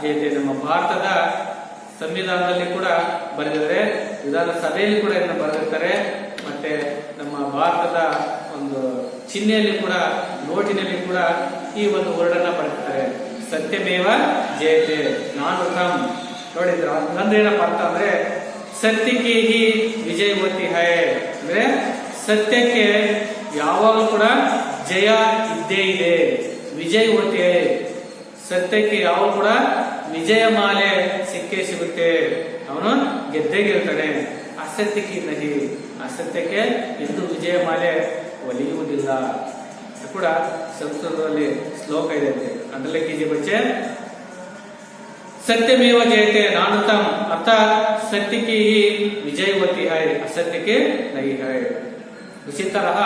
ಜಯತೆ ನಮ್ಮ ಭಾರತದ ಸಂವಿಧಾನದಲ್ಲಿ ಕೂಡ ಬರೆದಿದ್ದಾರೆ, ವಿಧಾನಸಭೆಯಲ್ಲಿ ಕೂಡ ಇದನ್ನ ಬರೆದಿರ್ತಾರೆ, ಮತ್ತೆ ನಮ್ಮ ಭಾರತದ ಒಂದು ಚಿಹ್ನೆಯಲ್ಲಿ ಕೂಡ, ನೋಟಿನಲ್ಲಿ ಕೂಡ ಈ ಒಂದು ವರ್ಡನ್ನ ಬರೆದಿರ್ತಾರೆ, ಸತ್ಯಮೇವ ಜಯತೆ ನಾನೃತಂ. ನೋಡಿದ್ರ ಅಂದ್ರೆ ಏನಪ್ಪ ಅಂತ ಅಂದ್ರೆ ಸತ್ಯಕ್ಕೆ ಹಿ ವಿಜಯವತಿ ಹೈ ಅಂದ್ರೆ ಸತ್ಯಕ್ಕೆ ಯಾವಾಗಲೂ ಕೂಡ ಜಯ ಇದ್ದೇ ಇದೆ, ವಿಜಯವತಿ ಹೈ. ಸತ್ಯಕ್ಕೆ ಯಾವಾಗ ಕೂಡ ವಿಜಯ ಮಾಲೆ ಸಿಕ್ಕೇ ಸಿಗುತ್ತೆ, ಅವನು ಗೆದ್ದೇ ಗೆಲ್ತಾನೆ. ಅಸತ್ಯಕ್ಕೆ ನಹಿ, ಅಸತ್ಯಕ್ಕೆ ಎಂದು ವಿಜಯ ಮಾಲೆ ಒಲಿಯುವುದಿಲ್ಲ ಕೂಡ ಸಂಸ್ಕೃತದಲ್ಲಿ ಶ್ಲೋಕ ಇದೆ ಅಂತೆ. ಅದರಲ್ಲೇ कीजिए बच्चे, सत्यमेव जयते नानृतम अर्थात सत्य की ही विजय होती है, असत्य के नहीं है. इसी तरह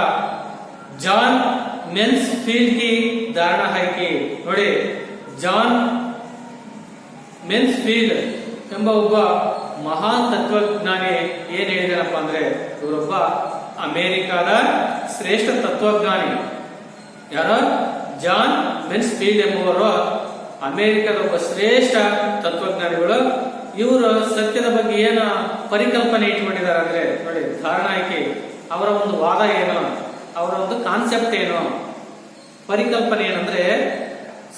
जॉन मेन्सफील्ड की धारणा है कि ನೋಡಿ, ಜಾನ್ ಮೆನ್ಸ್ಫೀಲ್ಡ್ ಎಂಬ ಒಬ್ಬ ಮಹಾನ್ ತತ್ವಜ್ಞಾನಿ ಏನ್ ಹೇಳಿದಾರಪ್ಪ ಅಂದ್ರೆ, ಇವರೊಬ್ಬ ಅಮೆರಿಕದ ಶ್ರೇಷ್ಠ ತತ್ವಜ್ಞಾನಿ. ಯಾರು? ಜಾನ್ ಮೆನ್ಸ್ಫೀಲ್ಡ್ ಎಂಬುವರು ಅಮೆರಿಕದ ಒಬ್ಬ ಶ್ರೇಷ್ಠ ತತ್ವಜ್ಞಾನಿಗಳು. ಇವರು ಸತ್ಯದ ಬಗ್ಗೆ ಏನು ಪರಿಕಲ್ಪನೆ ಇಟ್ಕೊಂಡಿದ್ದಾರೆ ಅಂದ್ರೆ, ನೋಡಿ, ಧಾರಣ ಆಯ್ಕೆ, ಅವರ ಒಂದು ವಾದ ಏನು, ಅವರ ಒಂದು ಕಾನ್ಸೆಪ್ಟ್ ಏನು, ಪರಿಕಲ್ಪನೆ ಏನಂದ್ರೆ,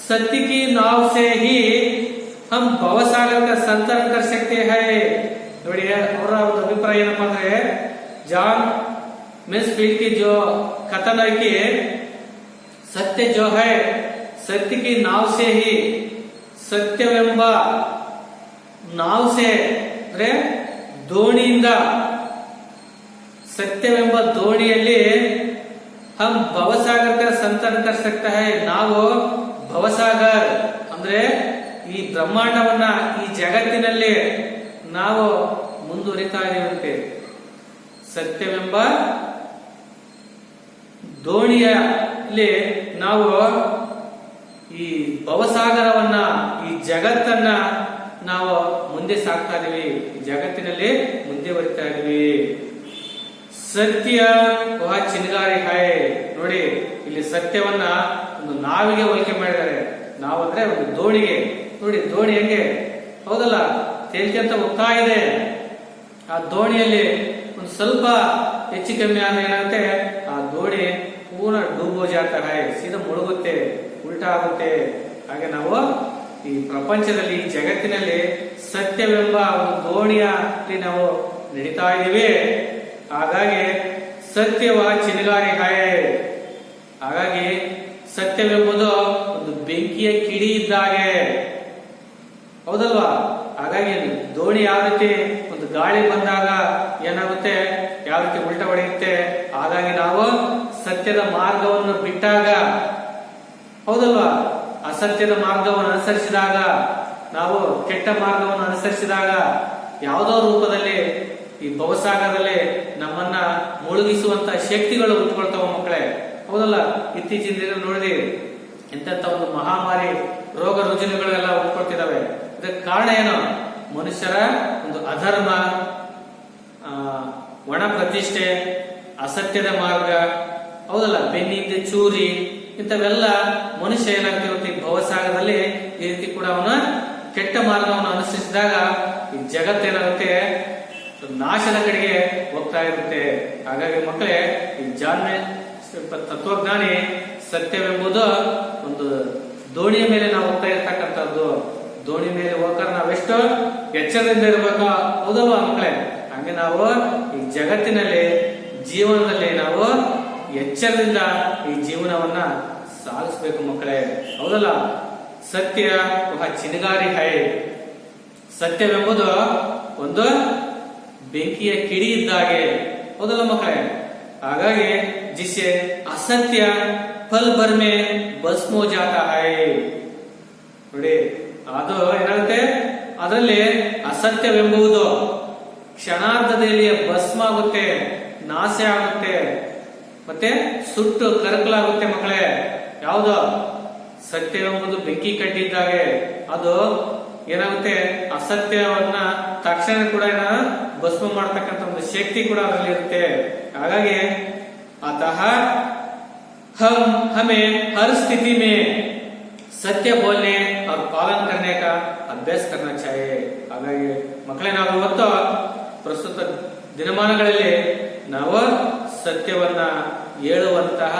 सत्य की नाव से ही हम भवसागर का संतरण कर सकते हैं. ನೋಡಿ, ಅವರ ಒಂದು ಅಭಿಪ್ರಾಯ ಏನಪ್ಪಾ ಅಂದ್ರೆ, ಜಾನ್ ಮೆನ್ಸ್ಫೀಲ್ಡ್ की जो कथन है कि सत्य जो है, सत्य की नाव से ही, ಸತ್ಯವೆಂಬ ನಾವ್ ಸೆ ಅಂದ್ರೆ ದೋಣಿಯಿಂದ, ಸತ್ಯವೆಂಬ ದೋಣಿಯಲ್ಲಿ ಹಮ್ ಭವಸಾಗರ್ का संतरण कर सकते हैं. ನಾವು ಭವಸಾಗರ್ ಅಂದ್ರೆ ಈ ಬ್ರಹ್ಮಾಂಡವನ್ನ, ಈ ಜಗತ್ತಿನಲ್ಲಿ ನಾವು ಮುಂದುವರಿತಾ ಇರುವಂತೆ ಸತ್ಯವೆಂಬ ದೋಣಿಯಲ್ಲಿ ನಾವು ಈ ಭವಸಾಗರವನ್ನ, ಈ ಜಗತ್ತನ್ನ ನಾವು ಮುಂದೆ ಸಾಗ್ತಾ ಇದೀವಿ, ಈ ಜಗತ್ತಿನಲ್ಲಿ ಮುಂದೆ ಬರಿತಾ ಇದೀವಿ. ಸತ್ಯ ವಹ ಚಿನ್ಗಾರಿ ಹೈ. ನೋಡಿ, ಇಲ್ಲಿ ಸತ್ಯವನ್ನ ಒಂದು ನಾವಿಗೆ ಹೋಲಿಕೆ ಮಾಡಿದ್ದಾರೆ. ನಾವು ಅಂದ್ರೆ ಒಂದು ದೋಣಿಗೆ. ನೋಡಿ, ದೋಣಿ ಹೆಂಗೆ, ಹೌದಲ್ಲ, ತೇಲ್ಕೊಂತ ಹೋಗ್ತಾ ಇದೆ. ಆ ದೋಣಿಯಲ್ಲಿ ಒಂದು ಸ್ವಲ್ಪ ಹೆಚ್ಚು ಕಮ್ಮಿ ಆದ್ರೆ ಏನಾಗುತ್ತೆ, ಆ ದೋಣಿ ಪೂರ್ಣ ಡೂಬೋ ಜಾತ ಹೈ, ಸೀದಾ ಮುಳುಗುತ್ತೆ, ಉಲ್ಟಾ ಆಗುತ್ತೆ. ಹಾಗೆ ನಾವು ಈ ಪ್ರಪಂಚದಲ್ಲಿ, ಈ ಜಗತ್ತಿನಲ್ಲಿ ಸತ್ಯವೆಂಬ ಒಂದು ದೋಣಿಯಲ್ಲಿ ನಾವು ನಡೀತಾ ಇದೀವಿ. ಹಾಗಾಗಿ ಸತ್ಯವ ಚಿನಗಾರಿ ಹೈ. ಹಾಗಾಗಿ ಸತ್ಯವೆಂಬುದು ಒಂದು ಬೆಂಕಿಯ ಕಿಡಿ ಇದ್ದಾಗೆ, ಹೌದಲ್ವಾ? ಹಾಗಾಗಿ ದೋಣಿ ಯಾವ ರೀತಿ ಒಂದು ಗಾಳಿ ಬಂದಾಗ ಏನಾಗುತ್ತೆ, ಯಾವ ರೀತಿ ಉಲ್ಟಾ ಹೊಡೆಯುತ್ತೆ. ಹಾಗಾಗಿ ನಾವು ಸತ್ಯದ ಮಾರ್ಗವನ್ನು ಬಿಟ್ಟಾಗ, ಹೌದಲ್ವಾ, ಅಸತ್ಯದ ಮಾರ್ಗವನ್ನು ಅನುಸರಿಸಿದಾಗ, ನಾವು ಕೆಟ್ಟ ಮಾರ್ಗವನ್ನು ಅನುಸರಿಸಿದಾಗ, ಯಾವುದೋ ರೂಪದಲ್ಲಿ ಈ ಭವಸಾಗರದಲ್ಲಿ ನಮ್ಮನ್ನ ಮುಳುಗಿಸುವಂತ ಶಕ್ತಿಗಳು ಉಟ್ಕೊಳ್ತಾವ ಮಕ್ಕಳೇ, ಹೌದಲ್ಲ. ಇತ್ತೀಚಿನ ದಿನ ನೋಡಿದ್ರಿ, ಇಂಥ ಒಂದು ಮಹಾಮಾರಿ ರೋಗ ರುಜಿನಗಳೆಲ್ಲ ಉಟ್ಕೊಳ್ತಿದಾವೆ. ಇದಕ್ಕೆ ಕಾರಣ ಏನು? ಮನುಷ್ಯರ ಒಂದು ಅಧರ್ಮ, ಒಣ ಪ್ರತಿಷ್ಠೆ, ಅಸತ್ಯದ ಮಾರ್ಗ, ಹೌದಲ್ಲ, ಬೆನ್ನಿಂದ ಚೂರಿ, ಇಂಥವೆಲ್ಲ ಮನುಷ್ಯ ಏನಾಗ್ತಿರುತ್ತೆ, ಈ ಭವಸಾಗರದಲ್ಲಿ ಈ ರೀತಿ ಕೂಡ ಅವನ ಕೆಟ್ಟ ಮಾರ್ಗವನ್ನು ಅನುಸರಿಸಿದಾಗ ಈ ಜಗತ್ತೇನಾಗುತ್ತೆ, ನಾಶದ ಕಡೆಗೆ ಹೋಗ್ತಾ ಇರುತ್ತೆ. ಹಾಗಾಗಿ ಮಕ್ಕಳೇ, ಈ ತತ್ವಜ್ಞಾನಿ ಸತ್ಯವೆಂಬುದು ಒಂದು ದೋಣಿಯ ಮೇಲೆ ನಾವು ಹೋಗ್ತಾ ಇರ್ತಕ್ಕಂಥದ್ದು. ದೋಣಿ ಮೇಲೆ ಹೋಗ್ತಾರೆ ನಾವೆಷ್ಟು ಎಚ್ಚರದಿಂದ ಇರ್ಬೇಕು, ಹೌದಲ್ವಾ ಮಕ್ಕಳೇ? ಹಂಗೆ ನಾವು ಈ ಜಗತ್ತಿನಲ್ಲಿ ಜೀವನದಲ್ಲಿ ನಾವು ಎಚ್ಚರದಿಂದ ಈ ಜೀವನವನ್ನ ಸಾಗಿಸ್ಬೇಕು ಮಕ್ಕಳೇ, ಹೌದಲ್ಲ? ಸತ್ಯ ಚಿನಗಾರಿ ಹೈ, ಸತ್ಯವೆಂಬುದು ಒಂದು ಬೆಂಕಿಯ ಕಿಡಿ ಇದ್ದಾಗೆ, ಹೌದಲ್ಲ ಮಕ್ಕಳೇ? ಹಾಗಾಗಿ ಜಿಸೆ ಅಸತ್ಯ ಫಲ್ ಭರ್ ಮೇ ಭಸ್ಮೋ ಜಾತ ಹೈ. ನೋಡಿ, ಅದು ಏನಾಗುತ್ತೆ, ಅದರಲ್ಲಿ ಅಸತ್ಯವೆಂಬುದು ಕ್ಷಣಾರ್ಧದಲ್ಲಿ ಭಸ್ಮ ಆಗುತ್ತೆ, ನಾಶ ಆಗುತ್ತೆ, ಮತ್ತೆ ಸುಟ್ಟು ಕರಕಲಾಗುತ್ತೆ ಮಕ್ಕಳೇ. ಯಾವುದು? ಸತ್ಯವೆಂಬುದು ಬೆಂಕಿ ಕಟ್ಟಿದ್ದಾಗೆ ಅದು ಏನಾಗುತ್ತೆ, ಅಸತ್ಯವನ್ನ ತಕ್ಷಣ ಕೂಡ ಭಸ್ಮ ಮಾಡತಕ್ಕಂಥ ಒಂದು ಶಕ್ತಿ ಕೂಡ ಅದರಲ್ಲಿ ಇರುತ್ತೆ. ಹಾಗಾಗಿ अतः हम हमें हर स्थिति में सत्य बोलने और पालन करने का अभ्यास करना चाहिए. ಹಾಗಾಗಿ ಮಕ್ಕಳೇ, ನಾವು ಇವತ್ತು ಪ್ರಸ್ತುತ ದಿನಮಾನಗಳಲ್ಲಿ ನಾವು ಸತ್ಯವನ್ನ ಹೇಳುವಂತಹ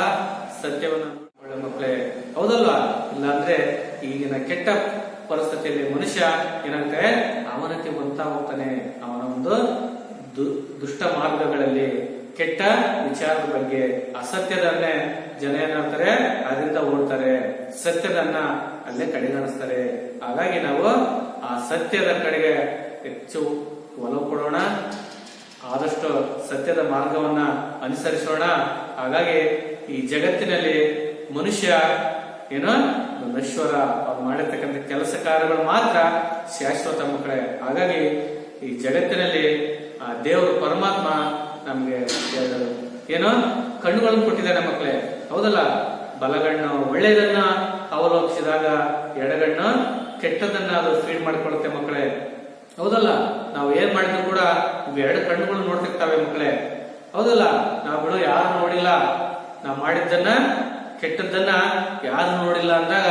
ಸತ್ಯವನ್ನ ಮಕ್ಕಳೇ, ಹೌದಲ್ವಾ? ಇಲ್ಲಾಂದ್ರೆ ಈಗಿನ ಕೆಟ್ಟ ಪರಿಸ್ಥಿತಿಯಲ್ಲಿ ಮನುಷ್ಯ ಏನಾಗುತ್ತೆ, ಅವನತಿ ಹೊಂದ್ತಾ ಹೋಗ್ತಾನೆ. ಅವನ ಒಂದು ದುಷ್ಟ ಮಾರ್ಗಗಳಲ್ಲಿ, ಕೆಟ್ಟ ವಿಚಾರದ ಬಗ್ಗೆ, ಅಸತ್ಯದನ್ನೇ ಜನ ಏನಾಗ್ತಾರೆ, ಅದರಿಂದ ಓಡ್ತಾರೆ, ಸತ್ಯದನ್ನ ಅಲ್ಲೇ ಕಡೆಗಣಿಸ್ತಾರೆ. ಹಾಗಾಗಿ ನಾವು ಆ ಸತ್ಯದ ಕಡೆಗೆ ಹೆಚ್ಚು ಒಲವು ಕೊಡೋಣ, ಆದಷ್ಟು ಸತ್ಯದ ಮಾರ್ಗವನ್ನ ಅನುಸರಿಸೋಣ. ಹಾಗಾಗಿ ಈ ಜಗತ್ತಿನಲ್ಲಿ ಮನುಷ್ಯ ಏನೋ ನಶ್ವರ, ಅವ್ರು ಮಾಡಿರ್ತಕ್ಕಂಥ ಕೆಲಸ ಕಾರ್ಯಗಳು ಮಾತ್ರ ಶಾಶ್ವತ ಮಕ್ಕಳೇ. ಹಾಗಾಗಿ ಈ ಜಗತ್ತಿನಲ್ಲಿ ಆ ದೇವರು ಪರಮಾತ್ಮ ನಮ್ಗೆ ಏನೋ ಕಣ್ಣುಗಳನ್ನು ಕೊಟ್ಟಿದ್ದಾನೆ ಮಕ್ಕಳೇ, ಹೌದಲ್ಲ? ಬಲಗಣ್ಣು ಒಳ್ಳೆಯದನ್ನ ಅವಲೋಕಿಸಿದಾಗ ಎಡಗಣ್ಣು ಕೆಟ್ಟದನ್ನ ಅದು ಫೀಡ್ ಮಾಡಿಕೊಳ್ಳುತ್ತೆ ಮಕ್ಕಳೇ, ಹೌದಲ್ಲ? ನಾವು ಏನ್ ಮಾಡಿದ್ರು ಕೂಡ ಎರಡು ಕಣ್ಣುಗಳು ನೋಡ್ತಿರ್ತಾವೆ ಮಕ್ಕಳೇ, ಹೌದಲ್ಲ? ನಾವು ಬಿಡು ಯಾರು ನೋಡಿಲ್ಲ, ನಾವು ಮಾಡಿದ್ದನ್ನ ಕೆಟ್ಟದ್ದನ್ನ ಯಾರು ನೋಡಿಲ್ಲ ಅಂದಾಗ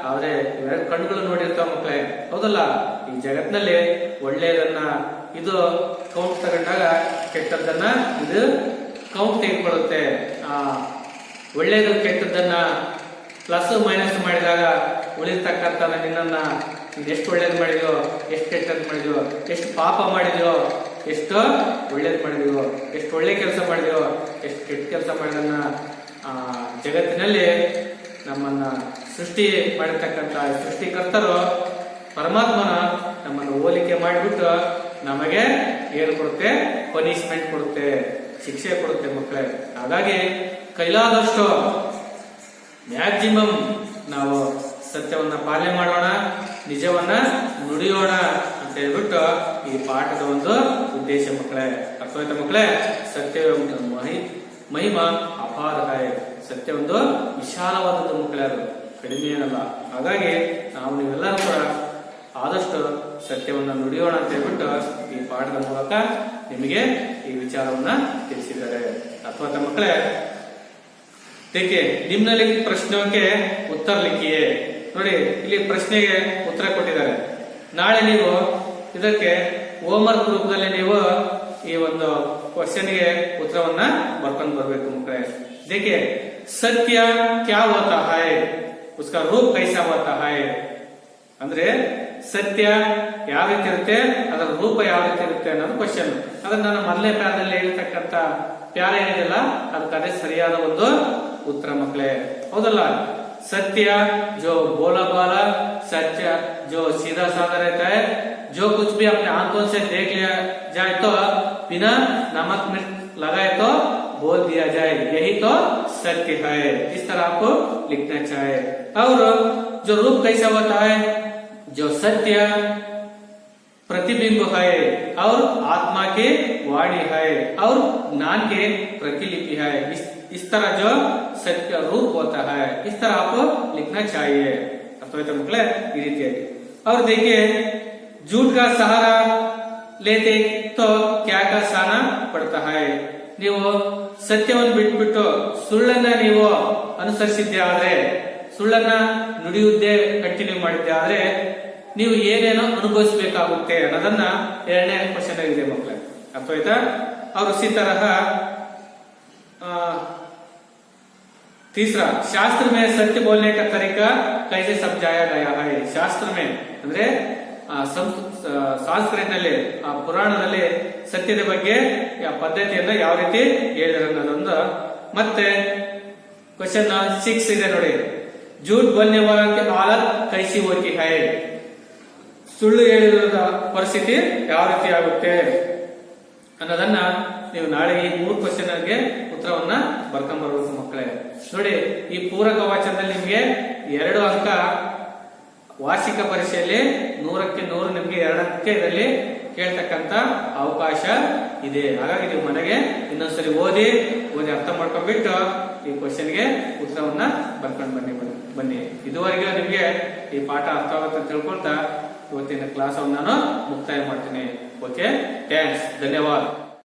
ಆದ್ರೆ ಎರಡು ಕಣ್ಣುಗಳು ನೋಡಿರ್ತಾವ ಮಕ್ಕಳೇ, ಹೌದಲ್ಲ? ಈ ಜಗತ್ತಿನಲ್ಲಿ ಒಳ್ಳೆಯದನ್ನ ಇದು ಕೌಂಟ್ ತಗೊಂಡಾಗ ಕೆಟ್ಟದ್ದನ್ನ ಇದು ಕೌಂಟ್ ತೆಗೆದುಕೊಳ್ಳುತ್ತೆ. ಒಳ್ಳೆಯದು ಕೆಟ್ಟದ್ದನ್ನ ಪ್ಲಸ್ ಮೈನಸ್ ಮಾಡಿದಾಗ ಉಳಿರ್ತಕ್ಕಂಥ ನಿನ್ನನ್ನ ಎಷ್ಟು ಒಳ್ಳೇದು ಮಾಡಿದ್ಯೋ, ಎಷ್ಟು ಕೆಟ್ಟದ್ದು ಮಾಡಿದ್ಯೋ, ಎಷ್ಟು ಪಾಪ ಮಾಡಿದ್ಯೋ, ಎಷ್ಟು ಒಳ್ಳೇದು ಮಾಡಿದ್ಯೋ, ಎಷ್ಟು ಒಳ್ಳೆ ಕೆಲಸ ಮಾಡಿದ್ಯೋ, ಎಷ್ಟು ಕೆಟ್ಟ ಕೆಲಸ ಮಾಡಿದನ್ನ ಜಗತ್ತಿನಲ್ಲಿ ನಮ್ಮನ್ನ ಸೃಷ್ಟಿ ಮಾಡಿರ್ತಕ್ಕಂಥ ಸೃಷ್ಟಿಕರ್ತರು ಪರಮಾತ್ಮನ ನಮ್ಮನ್ನು ಹೋಲಿಕೆ ಮಾಡಿಬಿಟ್ಟು ನಮಗೆ ಏನು ಕೊಡುತ್ತೆ, ಪನಿಷ್ಮೆಂಟ್ ಕೊಡುತ್ತೆ, ಶಿಕ್ಷೆ ಕೊಡುತ್ತೆ ಮಕ್ಕಳೇ. ಹಾಗಾಗಿ ಕೈಲಾದಷ್ಟು ಮ್ಯಾಕ್ಸಿಮಮ್ ನಾವು ಸತ್ಯವನ್ನ ಪಾಲನೆ ಮಾಡೋಣ, ನಿಜವನ್ನ ನುಡಿಯೋಣ ಅಂತ ಹೇಳ್ಬಿಟ್ಟು ಈ ಪಾಠದ ಒಂದು ಉದ್ದೇಶ ಮಕ್ಕಳೇ. ಅರ್ಥವಾಯ್ತಾ ಮಕ್ಕಳೇ? ಸತ್ಯ ಮಹಿಮಾ ಅಪಾರ, ಸತ್ಯ ಒಂದು ವಿಶಾಲವಾದದ್ದು ಮಕ್ಕಳೇ, ಅದು ಕಡಿಮೆ ಏನಲ್ಲ. ಹಾಗಾಗಿ ನಾವು ನೀವೆಲ್ಲರೂ ಕೂಡ ಆದಷ್ಟು ಸತ್ಯವನ್ನ ನುಡಿಯೋಣ ಅಂತ ಹೇಳ್ಬಿಟ್ಟು ಈ ಪಾಠದ ಮೂಲಕ ನಿಮಗೆ ಈ ವಿಚಾರವನ್ನ ತಿಳಿಸಿದ್ದಾರೆ. ಅಥವಾ ಮಕ್ಕಳೇ, देखिए निम्नलिखित प्रश्नों के उत्तर लिखिए. ನೋಡಿ, ಇಲ್ಲಿ ಪ್ರಶ್ನೆಗೆ ಉತ್ತರ ಕೊಟ್ಟಿದ್ದಾರೆ. ನಾಳೆ ನೀವು ಇದಕ್ಕೆ ಹೋಮ್ವರ್ಕ್ ರೂಪದಲ್ಲಿ ನೀವು ಈ ಒಂದು ಕ್ವಶನ್ಗೆ ಉತ್ತರವನ್ನ ಬರ್ಕೊಂಡು ಬರ್ಬೇಕು ಮಕ್ಕಳೇ. देखिए सत्य क्या होता है, उसका रूप कैसा होता है. ಅಂದ್ರೆ ಸತ್ಯ ಯಾವ ರೀತಿ ಇರುತ್ತೆ, ಅದರ ರೂಪ ಯಾವ ರೀತಿ ಇರುತ್ತೆ ಅನ್ನೋದು ಕ್ವಶನ್. ಅದನ್ನ ನಾನು ಮೊದಲನೇ ಪ್ಯಾರದಲ್ಲಿ ಹೇಳ್ತಕ್ಕಂಥ ಪ್ಯಾರ ಏನಿದೆಯಲ್ಲ ಅದಕ್ಕೆ ಅದೇ ಸರಿಯಾದ ಒಂದು उत्तर मकड़े, हौदल्ला? सत्य जो बोला बाला, सत्य जो सीधा साधा रहता है, जो कुछ भी अपने आंखों से देख लिया जाए तो बिना नमक मिर्च लगाए तो बोल दिया जाए, यही तो सत्य है. इस तरह आपको लिखना चाहिए. और जो रूप कैसा होता है, जो सत्य प्रतिबिंब है और आत्मा के वाणी है और ज्ञान के प्रतिलिपि है. इस तरह जो सत्य रूप होता है, इस तरह आपको लिखना चाहिए. अर्थात मकड़े ಈ ರೀತಿಯಾಗಿ. और देखिए झूठ का सहारा लेते तो क्या का साना पड़ता है. ನೀವು ಸತ್ಯವನ್ನು ಬಿಟ್ಬಿಟ್ಟು ಸುಳ್ಳನ್ನ ನೀವು ಅನುಸರಿಸಿದ್ದೆ ಆದ್ರೆ, ಸುಳ್ಳನ್ನ ನುಡಿಯುವುದೇ ಕಂಟಿನ್ಯೂ ಮಾಡಿದ್ದೆ ಆದ್ರೆ ನೀವು ಏನೇನೋ ಅನುಭವಿಸಬೇಕಾಗುತ್ತೆ ಅನ್ನೋದನ್ನ ಎರಡನೇ ಕ್ವಶನ್ ಆಗಿದೆ ಮಕ್ಕಳೇ. अर्थात और उसी तरह तीसरा, शास्त्र में सत्य बोलने का तरीका कैसे समझाया गया है. ಶಾಸ್ತ್ರ में ಅಂದ್ರೆ ಸಂಸ್ಕೃತನಲ್ಲಿ ಪುರಾಣದಲ್ಲಿ ಸತ್ಯದ ಬಗ್ಗೆ ಪದ್ಧತಿಯನ್ನ ಯಾವ ರೀತಿ ಹೇಳಿದ್ರು ಅನ್ನೋದೊಂದು. ಮತ್ತೆ ಕ್ವಶನ್ 6 ಇದೆ ನೋಡಿ, झूठ बोलने वालों की हालत कैसी होती है. ಸುಳ್ಳು ಹೇಳಿದ ಪರಿಸ್ಥಿತಿ ಯಾವ ರೀತಿ ಆಗುತ್ತೆ ಅನ್ನೋದನ್ನ ನೀವು ನಾಳೆ ಈ 3 ಕ್ವಶನ್ಗೆ ಉತ್ತರವನ್ನ ಬರ್ಕೊಂಡ್ ಬರ್ಬೇಕು ಮಕ್ಕಳೇ. ನೋಡಿ, ಈ ಪೂರಕ ವಾಚನದಲ್ಲಿ ನಿಮ್ಗೆ 2 ಅಂಕ, ವಾರ್ಷಿಕ ಪರೀಕ್ಷೆಯಲ್ಲಿ 100ಕ್ಕೆ 100 ನಿಮ್ಗೆ 2 ಅಂಕ ಇದರಲ್ಲಿ ಕೇಳ್ತಕ್ಕಂತ ಅವಕಾಶ ಇದೆ. ಹಾಗಾಗಿ ನೀವು ಮನೆಗೆ ಇನ್ನೊಂದ್ಸರಿ ಓದಿ ಅರ್ಥ ಮಾಡ್ಕೊಂಡ್ಬಿಟ್ಟು ಈ ಕ್ವಶನ್ಗೆ ಉತ್ತರವನ್ನ ಬರ್ಕೊಂಡು ಬನ್ನಿ. ಇದುವರೆಗೆ ನಿಮ್ಗೆ ಈ ಪಾಠ ಅರ್ಥವಾಗುತ್ತೆ ತಿಳ್ಕೊಳ್ತಾ ಇವತ್ತಿನ ಕ್ಲಾಸ್ ನಾನು ಮುಕ್ತಾಯ ಮಾಡ್ತೀನಿ. ಓಕೆ, ಥ್ಯಾಂಕ್ಸ್, ಧನ್ಯವಾದ.